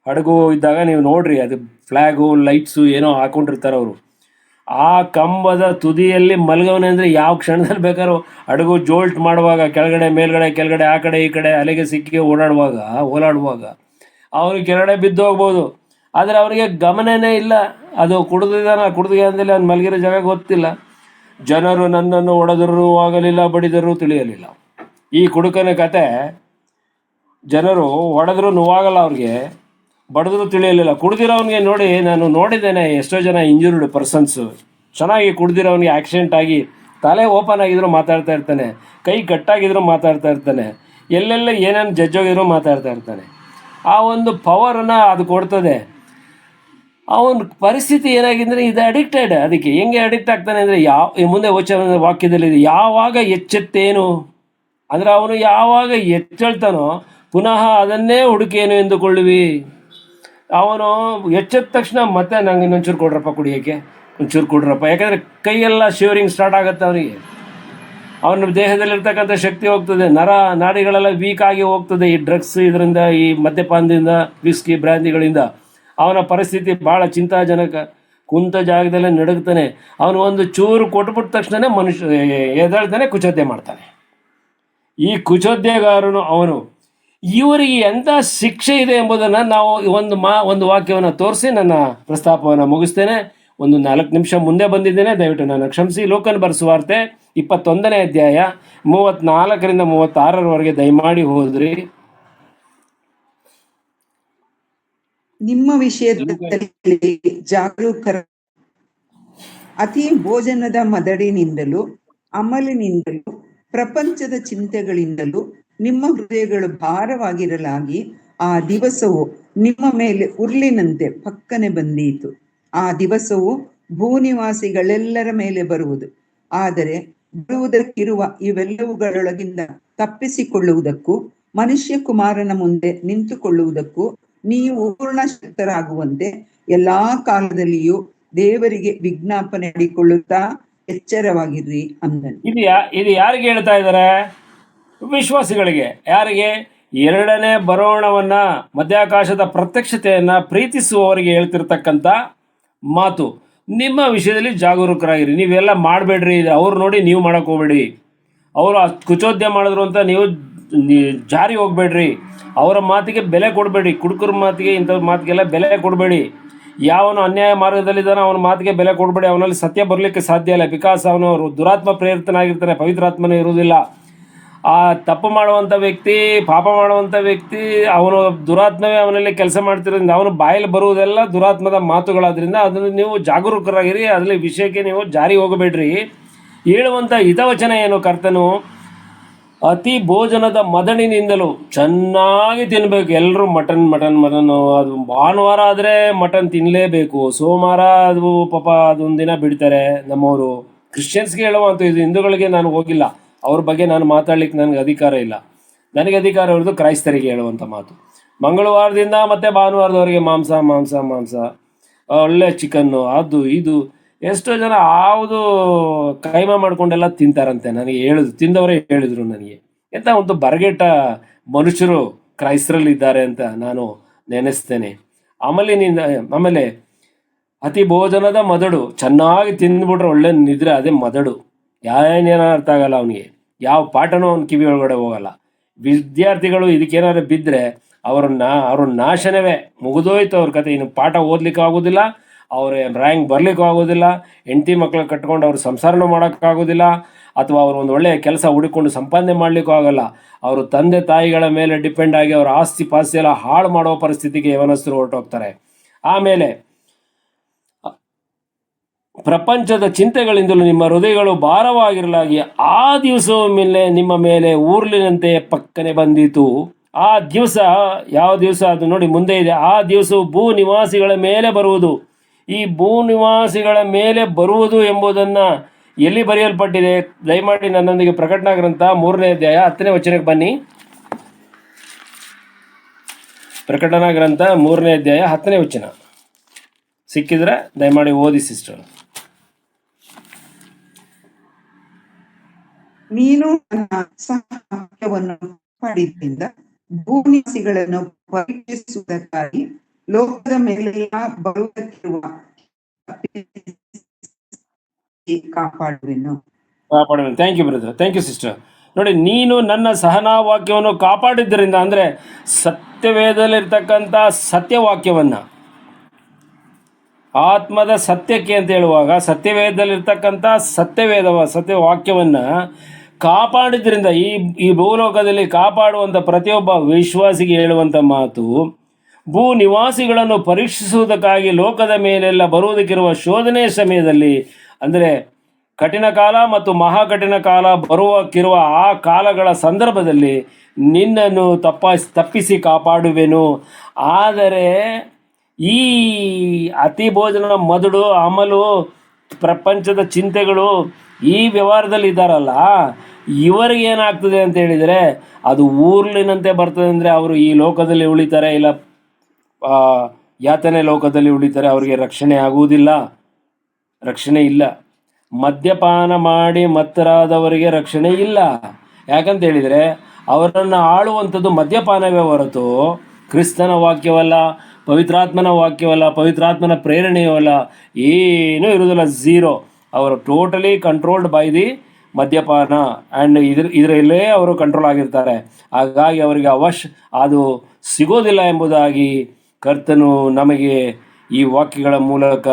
A: ಹಡಗು ಇದ್ದಾಗ ನೀವು ನೋಡ್ರಿ, ಅದು ಫ್ಲ್ಯಾಗು ಲೈಟ್ಸು ಏನೋ ಹಾಕೊಂಡಿರ್ತಾರೆ ಅವರು. ಆ ಕಂಬದ ತುದಿಯಲ್ಲಿ ಮಲಗವನೆ ಅಂದರೆ ಯಾವ ಕ್ಷಣದಲ್ಲಿ ಬೇಕಾದ್ರೂ ಹಡಗು ಜೋಲ್ಟ್ ಮಾಡುವಾಗ ಕೆಳಗಡೆ ಮೇಲ್ಗಡೆ ಕೆಳಗಡೆ ಆ ಕಡೆ ಈ ಕಡೆ ಅಲೆಗೆ ಸಿಕ್ಕಿ ಓಲಾಡುವಾಗ ಅವ್ರಿಗೆ ಕೆಳಗಡೆ ಬಿದ್ದು ಹೋಗ್ಬೋದು. ಆದರೆ ಅವರಿಗೆ ಗಮನನೇ ಇಲ್ಲ, ಅದು ಕುಡಿದಿಗೆ ಅಂದಲ್ಲಿ ಅವ್ನು ಮಲಗಿರೋ ಜಾಗ ಗೊತ್ತಿಲ್ಲ. ಜನರು ನನ್ನನ್ನು ಹೊಡೆದರೂ ಆಗಲಿಲ್ಲ, ಬಡಿದರೂ ತಿಳಿಯಲಿಲ್ಲ. ಈ ಕುಡುಕನ ಕತೆ, ಜನರು ಹೊಡೆದ್ರೂ ನೋವಾಗಲ್ಲ ಅವ್ರಿಗೆ, ಬಡಿದ್ರೂ ತಿಳಿಯಲಿಲ್ಲ. ಕುಡ್ದಿರೋನಿಗೆ ನೋಡಿ, ನಾನು ನೋಡಿದ್ದೇನೆ ಎಷ್ಟೋ ಜನ ಇಂಜುರ್ಡ್ ಪರ್ಸನ್ಸು, ಚೆನ್ನಾಗಿ ಕುಡ್ದಿರೋನಿಗೆ ಆಕ್ಸಿಡೆಂಟ್ ಆಗಿ ತಲೆ ಓಪನ್ ಆಗಿದ್ರು ಮಾತಾಡ್ತಾ ಇರ್ತಾನೆ, ಕೈ ಕಟ್ಟಾಗಿದ್ರು ಮಾತಾಡ್ತಾ ಇರ್ತಾನೆ, ಎಲ್ಲೆಲ್ಲ ಏನೇನು ಜಜ್ಜೋಗಿದ್ರು ಮಾತಾಡ್ತಾ ಇರ್ತಾನೆ. ಆ ಒಂದು ಪವರನ್ನು ಅದು ಕೊಡ್ತದೆ. ಅವನ ಪರಿಸ್ಥಿತಿ ಏನಾಗಿದ್ದರೆ ಇದು ಅಡಿಕ್ಟೆಡ್. ಅದಕ್ಕೆ ಹೆಂಗೆ ಅಡಿಕ್ಟ್ ಆಗ್ತಾನೆ ಅಂದರೆ, ಮುಂದೆ ವಾಕ್ಯದಲ್ಲಿದೆ, ಯಾವಾಗ ಎಚ್ಚೆತ್ತೇನು ಅಂದರೆ ಅವನು ಯಾವಾಗ ಎಚ್ಚೇಳ್ತಾನೋ ಪುನಃ ಅದನ್ನೇ ಹುಡುಕೇನು ಎಂದುಕೊಳ್ಳುವಿ. ಅವನು ಎಚ್ಚೆತ್ತ ತಕ್ಷಣ ಮತ್ತೆ ನಂಗೆ ಇನ್ನೊಂಚೂರು ಕೊಡ್ರಪ್ಪ ಕುಡಿಯೋಕ್ಕೆ, ಒಂಚೂರು ಕೊಡ್ರಪ್ಪ, ಯಾಕಂದರೆ ಕೈಯೆಲ್ಲ ಶಿವರಿಂಗ್ ಸ್ಟಾರ್ಟ್ ಆಗುತ್ತೆ ಅವನಿಗೆ. ಅವನ ದೇಹದಲ್ಲಿರ್ತಕ್ಕಂಥ ಶಕ್ತಿ ಹೋಗ್ತದೆ, ನಾಡಿಗಳೆಲ್ಲ ವೀಕ್ ಆಗಿ ಹೋಗ್ತದೆ ಈ ಡ್ರಗ್ಸ್ ಇದರಿಂದ, ಈ ಮದ್ಯಪಾನದಿಂದ, ವಿಸ್ಕಿ ಬ್ರ್ಯಾಂದಿಗಳಿಂದ. ಅವನ ಪರಿಸ್ಥಿತಿ ಭಾಳ ಚಿಂತಾಜನಕ. ಕುಂತ ಜಾಗದಲ್ಲೇ ನಡುಗ್ತಾನೆ. ಅವನು ಒಂದು ಚೂರು ಕೊಟ್ಬಿಟ್ಟ ತಕ್ಷಣ ಮನುಷ್ಯ ಎದ್ದೇಳ್ತಾನೆ, ಕುಚೋದ್ಯ ಮಾಡ್ತಾನೆ. ಈ ಕುಚೋದ್ಯಗಾರನು ಅವನು. ಇವರಿಗೆ ಎಂಥ ಶಿಕ್ಷೆ ಇದೆ ಎಂಬುದನ್ನು ನಾವು ಒಂದು ವಾಕ್ಯವನ್ನು ತೋರಿಸಿ ನನ್ನ ಪ್ರಸ್ತಾಪವನ್ನು ಮುಗಿಸ್ತೇನೆ. ಒಂದು 4 ನಿಮಿಷ ಮುಂದೆ ಬಂದಿದ್ದೇನೆ, ದಯವಿಟ್ಟು ನನ್ನ ಕ್ಷಮಿಸಿ. ಲೋಕನ ಬರೆಸುವಾರ್ತೆ 21ನೇ ಅಧ್ಯಾಯ 34ರಿಂದ 36ರವರೆಗೆ ದಯಮಾಡಿ ಹೋದ್ರಿ.
B: ನಿಮ್ಮ ವಿಷಯದಲ್ಲಿ ಜಾಗರೂಕರ. ಅತಿ ಭೋಜನದ ಮದಡಿನಿಂದಲೂ ಅಮಲಿನಿಂದಲೂ ಪ್ರಪಂಚದ ಚಿಂತೆಗಳಿಂದಲೂ ನಿಮ್ಮ ಹೃದಯಗಳು ಭಾರವಾಗಿರಲಾಗಿ ಆ ದಿವಸವು ನಿಮ್ಮ ಮೇಲೆ ಉರುಳಿನಂತೆ ಪಕ್ಕನೆ ಬಂದೀತು. ಆ ದಿವಸವು ಭೂನಿವಾಸಿಗಳೆಲ್ಲರ ಮೇಲೆ ಬರುವುದು. ಆದರೆ ಬರುವುದಕ್ಕಿರುವ ಇವೆಲ್ಲವುಗಳೊಳಗಿಂದ ತಪ್ಪಿಸಿಕೊಳ್ಳುವುದಕ್ಕೂ ಮನುಷ್ಯ ಕುಮಾರನ ಮುಂದೆ ನಿಂತುಕೊಳ್ಳುವುದಕ್ಕೂ ನೀವು ಪೂರ್ಣ ಶಕ್ತರಾಗುವಂತೆ ಎಲ್ಲಾ ಕಾಲದಲ್ಲಿಯೂ ದೇವರಿಗೆ ವಿಜ್ಞಾಪನೆ ಮಾಡಿಕೊಳ್ಳುತ್ತಾ ಎಚ್ಚರವಾಗಿರ್ರಿ ಅಂದನು.
A: ಇದು ಯಾರಿಗೆ ಹೇಳ್ತಾ ಇದ್ದಾರೆ? ವಿಶ್ವಾಸಿಗಳಿಗೆ. ಯಾರಿಗೆ? 2ನೇ ಬರೋಣವನ್ನ, ಮಧ್ಯಾಕಾಶದ ಪ್ರತ್ಯಕ್ಷತೆಯನ್ನ ಪ್ರೀತಿಸುವವರಿಗೆ ಹೇಳ್ತಿರ್ತಕ್ಕಂಥ ಮಾತು. ನಿಮ್ಮ ವಿಷಯದಲ್ಲಿ ಜಾಗರೂಕರಾಗಿರಿ. ನೀವೆಲ್ಲ ಮಾಡಬೇಡ್ರಿ, ಅವ್ರು ನೋಡಿ ನೀವು ಮಾಡಕ್ಕೆ ಹೋಗ್ಬೇಡಿ. ಅವರು ಕುಚೋದ್ಯ ಮಾಡಿದ್ರು ಅಂತ ನೀವು ಜಾರಿ ಹೋಗ್ಬೇಡ್ರಿ. ಅವರ ಮಾತಿಗೆ ಬೆಲೆ ಕೊಡಬೇಡಿ. ಕುಡುಕರ ಮಾತಿಗೆ, ಇಂಥವ್ರ ಮಾತಿಗೆಲ್ಲ ಬೆಲೆ ಕೊಡಬೇಡಿ. ಯಾವನು ಅನ್ಯಾಯ ಮಾರ್ಗದಲ್ಲಿದ್ದಾನೋ ಅವನ ಮಾತಿಗೆ ಬೆಲೆ ಕೊಡಬೇಡಿ. ಅವನಲ್ಲಿ ಸತ್ಯ ಬರಲಿಕ್ಕೆ ಸಾಧ್ಯ ಇಲ್ಲ. ಬಿಕಾಸ್ ಅವನು ದುರಾತ್ಮ ಪ್ರೇರಿತನಾಗಿರ್ತಾನೆ, ಪವಿತ್ರಾತ್ಮನೇ ಇರುವುದಿಲ್ಲ. ಆ ತಪ್ಪು ಮಾಡುವಂಥ ವ್ಯಕ್ತಿ, ಪಾಪ ಮಾಡುವಂಥ ವ್ಯಕ್ತಿ, ಅವನು ದುರಾತ್ಮವೇ ಅವನಲ್ಲಿ ಕೆಲಸ ಮಾಡ್ತಿರೋದ್ರಿಂದ ಅವನು ಬಾಯಲ್ಲಿ ಬರುವುದೆಲ್ಲ ದುರಾತ್ಮದ ಮಾತುಗಳಾದ್ರಿಂದ ಅದನ್ನು ನೀವು ಜಾಗರೂಕರಾಗಿರಿ. ಅದರಲ್ಲಿ ವಿಷಯಕ್ಕೆ ನೀವು ಜಾರಿ ಹೋಗಬೇಡ್ರಿ. ಹೇಳುವಂಥ ಹಿತವಚನ ಏನು? ಕರ್ತನು ಅತಿ ಭೋಜನದ ಮದಣಿನಿಂದಲೂ ಚೆನ್ನಾಗಿ ತಿನ್ನಬೇಕು. ಎಲ್ಲರೂ ಮಟನ್. ಅದು ಭಾನುವಾರ ಆದರೆ ಮಟನ್ ತಿನ್ನಲೇಬೇಕು. ಸೋಮವಾರ ಅದು ಪಾಪ ಅದೊಂದು ದಿನ ಬಿಡ್ತಾರೆ ನಮ್ಮವರು. ಕ್ರಿಶ್ಚಿಯನ್ಸ್ಗೆ ಹೇಳುವಂಥ ಇದು, ಹಿಂದೂಗಳಿಗೆ ನಾನು ಹೋಗಿಲ್ಲ, ಅವ್ರ ಬಗ್ಗೆ ನಾನು ಮಾತಾಡ್ಲಿಕ್ಕೆ ನನಗೆ ಅಧಿಕಾರ ಇಲ್ಲ. ನನಗೆ ಅಧಿಕಾರ ಇರೋದು ಕ್ರೈಸ್ತರಿಗೆ ಹೇಳುವಂಥ ಮಾತು. ಮಂಗಳವಾರದಿಂದ ಮತ್ತು ಭಾನುವಾರದವರೆಗೆ ಮಾಂಸ, ಒಳ್ಳೆ ಚಿಕನ್ನು, ಅದು ಇದು. ಎಷ್ಟೋ ಜನ ಯಾವುದು ಕೈಮಾ ಮಾಡ್ಕೊಂಡೆಲ್ಲ ತಿಂತಾರಂತೆ. ನನಗೆ ತಿಂದವರೇ ಹೇಳಿದರು ನನಗೆ. ಎಂಥ ಒಂದು ಬರಗೆಟ್ಟ ಮನುಷ್ಯರು ಕ್ರೈಸ್ತರಲ್ಲಿದ್ದಾರೆ ಅಂತ ನಾನು ನೆನೆಸ್ತೇನೆ. ಆಮೇಲೆ ಅತಿ ಭೋಜನದ ಮದಡು, ಚೆನ್ನಾಗಿ ತಿಂದ್ಬಿಟ್ರೆ ಒಳ್ಳೆ ನಿದ್ರೆ, ಅದೇ ಮದಡು. ಏನೇನೋ ಅರ್ಥ ಆಗಲ್ಲ ಅವನಿಗೆ, ಯಾವ ಪಾಠನೂ ಅವ್ನ ಕಿವಿ ಒಳಗಡೆ ಹೋಗಲ್ಲ. ವಿದ್ಯಾರ್ಥಿಗಳು ಇದಕ್ಕೇನಾದ್ರು ಬಿದ್ದರೆ ಅವ್ರ ನಾಶನವೇ, ಮುಗಿದೋಯ್ತು ಅವ್ರ ಕತೆ. ಇನ್ನು ಪಾಠ ಓದ್ಲಿಕ್ಕೆ ಆಗೋದಿಲ್ಲ, ಅವ್ರ ರ್ಯಾಂಕ್ ಬರ್ಲಿಕ್ಕೂ ಆಗೋದಿಲ್ಲ, ಹೆಂಡತಿ ಮಕ್ಕಳು ಕಟ್ಕೊಂಡು ಅವ್ರ ಸಂಸಾರನೂ ಮಾಡೋಕ್ಕಾಗೋದಿಲ್ಲ, ಅಥವಾ ಅವರು ಒಂದು ಒಳ್ಳೆಯ ಕೆಲಸ ಹುಡುಕೊಂಡು ಸಂಪಾದನೆ ಮಾಡಲಿಕ್ಕೂ ಆಗಲ್ಲ. ಅವರು ತಂದೆ ತಾಯಿಗಳ ಮೇಲೆ ಡಿಪೆಂಡ್ ಆಗಿ ಅವರ ಆಸ್ತಿ ಪಾಸ್ತಿ ಎಲ್ಲ ಹಾಳು ಮಾಡುವ ಪರಿಸ್ಥಿತಿಗೆ ಯವನಸ್ಥರು ಹೊರಟೋಗ್ತಾರೆ. ಆಮೇಲೆ ಪ್ರಪಂಚದ ಚಿಂತೆಗಳಿಂದಲೂ ನಿಮ್ಮ ಹೃದಯಗಳು ಭಾರವಾಗಿರಲಾಗಿ ಆ ದಿವಸವ ಮೇಲೆ ನಿಮ್ಮ ಮೇಲೆ ಊರ್ಲಿನಂತೆ ಪಕ್ಕನೆ ಬಂದಿತು. ಆ ದಿವಸ ಯಾವ ದಿವಸ ಅದು ನೋಡಿ ಮುಂದೆ ಇದೆ. ಆ ದಿವಸವು ಭೂ ನಿವಾಸಿಗಳ ಮೇಲೆ ಬರುವುದು. ಈ ಭೂ ನಿವಾಸಿಗಳ ಮೇಲೆ ಬರುವುದು ಎಂಬುದನ್ನು ಎಲ್ಲಿ ಬರೆಯಲ್ಪಟ್ಟಿದೆ? ದಯಮಾಡಿ ನನ್ನೊಂದಿಗೆ ಪ್ರಕಟಣಾ ಗ್ರಂಥ 3ನೇ ಅಧ್ಯಾಯ 10ನೇ ವಚನಕ್ಕೆ ಬನ್ನಿ. ಪ್ರಕಟಣಾ ಗ್ರಂಥ 3ನೇ ಅಧ್ಯಾಯ 10ನೇ ವಚನ ಸಿಕ್ಕಿದ್ರೆ ದಯಮಾಡಿ ಓದಿ ಸಿಸ್ಟರ್.
B: ನೀನು ನನ್ನ ಸಹವಾಕ್ಯವನ್ನು ಕಾಪಾಡಿದ್ದರಿಂದ ಭೂನಿವಾಸಿಗಳನ್ನು ಪರೀಕ್ಷಿಸುವುದಕ್ಕಾಗಿ ಲೋಕದ ಮೇಲೆಲ್ಲ ಬರುವುದಕ್ಕಿರುವ ಕಾಪಾಡುವೆನು.
A: Thank you brother, thank you sister. ನೋಡಿ, ನೀನು ನನ್ನ ಸಹನಾ ವಾಕ್ಯವನ್ನು ಕಾಪಾಡಿದ್ದರಿಂದ ಅಂದರೆ ಸತ್ಯವೇದದಲ್ಲಿರ್ತಕ್ಕಂಥ ಸತ್ಯವಾಕ್ಯವನ್ನು, ಆತ್ಮದ ಸತ್ಯಕ್ಕೆ ಅಂತ ಹೇಳುವಾಗ ಸತ್ಯವೇದದಲ್ಲಿರ್ತಕ್ಕಂಥ ಸತ್ಯವಾಕ್ಯವನ್ನು ಕಾಪಾಡಿದ್ರಿಂದ ಈ ಭೂಲೋಕದಲ್ಲಿ ಕಾಪಾಡುವಂಥ ಪ್ರತಿಯೊಬ್ಬ ವಿಶ್ವಾಸಿಗೆ ಹೇಳುವಂಥ ಮಾತು, ಭೂ ನಿವಾಸಿಗಳನ್ನು ಪರೀಕ್ಷಿಸುವುದಕ್ಕಾಗಿ ಲೋಕದ ಮೇಲೆಲ್ಲ ಬರುವುದಕ್ಕಿರುವ ಶೋಧನೆಯ ಸಮಯದಲ್ಲಿ, ಅಂದರೆ ಕಠಿಣ ಕಾಲ ಮತ್ತು ಮಹಾಕಠಿಣ ಕಾಲ ಬರುವಕ್ಕಿರುವ ಆ ಕಾಲಗಳ ಸಂದರ್ಭದಲ್ಲಿ ನಿನ್ನನ್ನು ತಪ್ಪಿಸಿ ಕಾಪಾಡುವೆನು. ಆದರೆ ಈ ಅತಿ ಭೋಜನ, ಮದುಡು, ಅಮಲು, ಪ್ರಪಂಚದ ಚಿಂತೆಗಳು ಈ ವ್ಯವಹಾರದಲ್ಲಿ ಇದ್ದಾರಲ್ಲ, ಇವರಿಗೆ ಏನಾಗ್ತದೆ ಅಂತ ಹೇಳಿದರೆ ಅದು ಊರ್ಲಿನಂತೆ ಬರ್ತದೆ. ಅಂದರೆ ಅವರು ಈ ಲೋಕದಲ್ಲಿ ಉಳಿತಾರೆ, ಇಲ್ಲ ಯಾತನೆ ಲೋಕದಲ್ಲಿ ಉಳಿತಾರೆ. ಅವರಿಗೆ ರಕ್ಷಣೆ ಆಗುವುದಿಲ್ಲ, ರಕ್ಷಣೆ ಇಲ್ಲ. ಮದ್ಯಪಾನ ಮಾಡಿ ಮತ್ತರಾದವರಿಗೆ ರಕ್ಷಣೆ ಇಲ್ಲ. ಯಾಕಂತ ಹೇಳಿದರೆ ಅವರನ್ನು ಆಳುವಂಥದ್ದು ಮದ್ಯಪಾನವೇ ಹೊರತು ಕ್ರಿಸ್ತನ ವಾಕ್ಯವಲ್ಲ, ಪವಿತ್ರಾತ್ಮನ ವಾಕ್ಯವಲ್ಲ, ಪವಿತ್ರಾತ್ಮನ ಪ್ರೇರಣೆಯವಲ್ಲ, ಏನೂ ಇರೋದಿಲ್ಲ, ಝೀರೋ. ಅವರು ಟೋಟಲಿ ಕಂಟ್ರೋಲ್ಡ್ ಬೈ ದಿ ಮದ್ಯಪಾನ ಆ್ಯಂಡ್ ಇದರಲ್ಲೇ ಅವರು ಕಂಟ್ರೋಲ್ ಆಗಿರ್ತಾರೆ. ಹಾಗಾಗಿ ಅವರಿಗೆ ಅದು ಸಿಗೋದಿಲ್ಲ ಎಂಬುದಾಗಿ ಕರ್ತನು ನಮಗೆ ಈ ವಾಕ್ಯಗಳ ಮೂಲಕ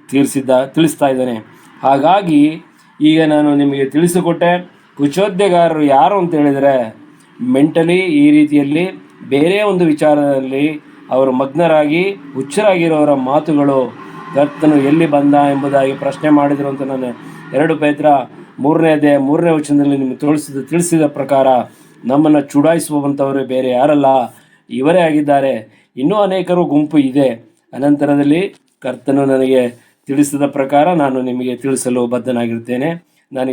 A: ತಿಳಿಸ್ತಾ ಇದ್ದಾನೆ. ಹಾಗಾಗಿ ಈಗ ನಾನು ನಿಮಗೆ ತಿಳಿಸಿಕೊಟ್ಟೆ. ಕುಚೋದ್ಯಗಾರರು ಯಾರು ಅಂತ ಹೇಳಿದರೆ, ಮೆಂಟಲಿ ಈ ರೀತಿಯಲ್ಲಿ ಬೇರೆ ಒಂದು ವಿಚಾರದಲ್ಲಿ ಅವರು ಮಗ್ನರಾಗಿ ಹುಚ್ಚರಾಗಿರೋರ ಮಾತುಗಳು ಕರ್ತನು ಎಲ್ಲಿ ಬಂದ ಎಂಬುದಾಗಿ ಪ್ರಶ್ನೆ ಮಾಡಿದರು ಅಂತ ನಾನು 2 ಪೇತ್ರ 3ನೇ ಅಧ್ಯಾಯ 3ನೇ ವಚನದಲ್ಲಿ ನಿಮಗೆ ತಿಳಿಸಿದ ಪ್ರಕಾರ ನಮ್ಮನ್ನು ಚುಡಾಯಿಸುವಂಥವರು ಬೇರೆ ಯಾರಲ್ಲ, ಇವರೇ ಆಗಿದ್ದಾರೆ. ಇನ್ನೂ ಅನೇಕರು ಗುಂಪು ಇದೆ. ಅನಂತರದಲ್ಲಿ ಕರ್ತನು ನನಗೆ ತಿಳಿಸಿದ ಪ್ರಕಾರ ನಾನು ನಿಮಗೆ ತಿಳಿಸಲು ಬದ್ಧನಾಗಿರ್ತೇನೆ. ನಾನು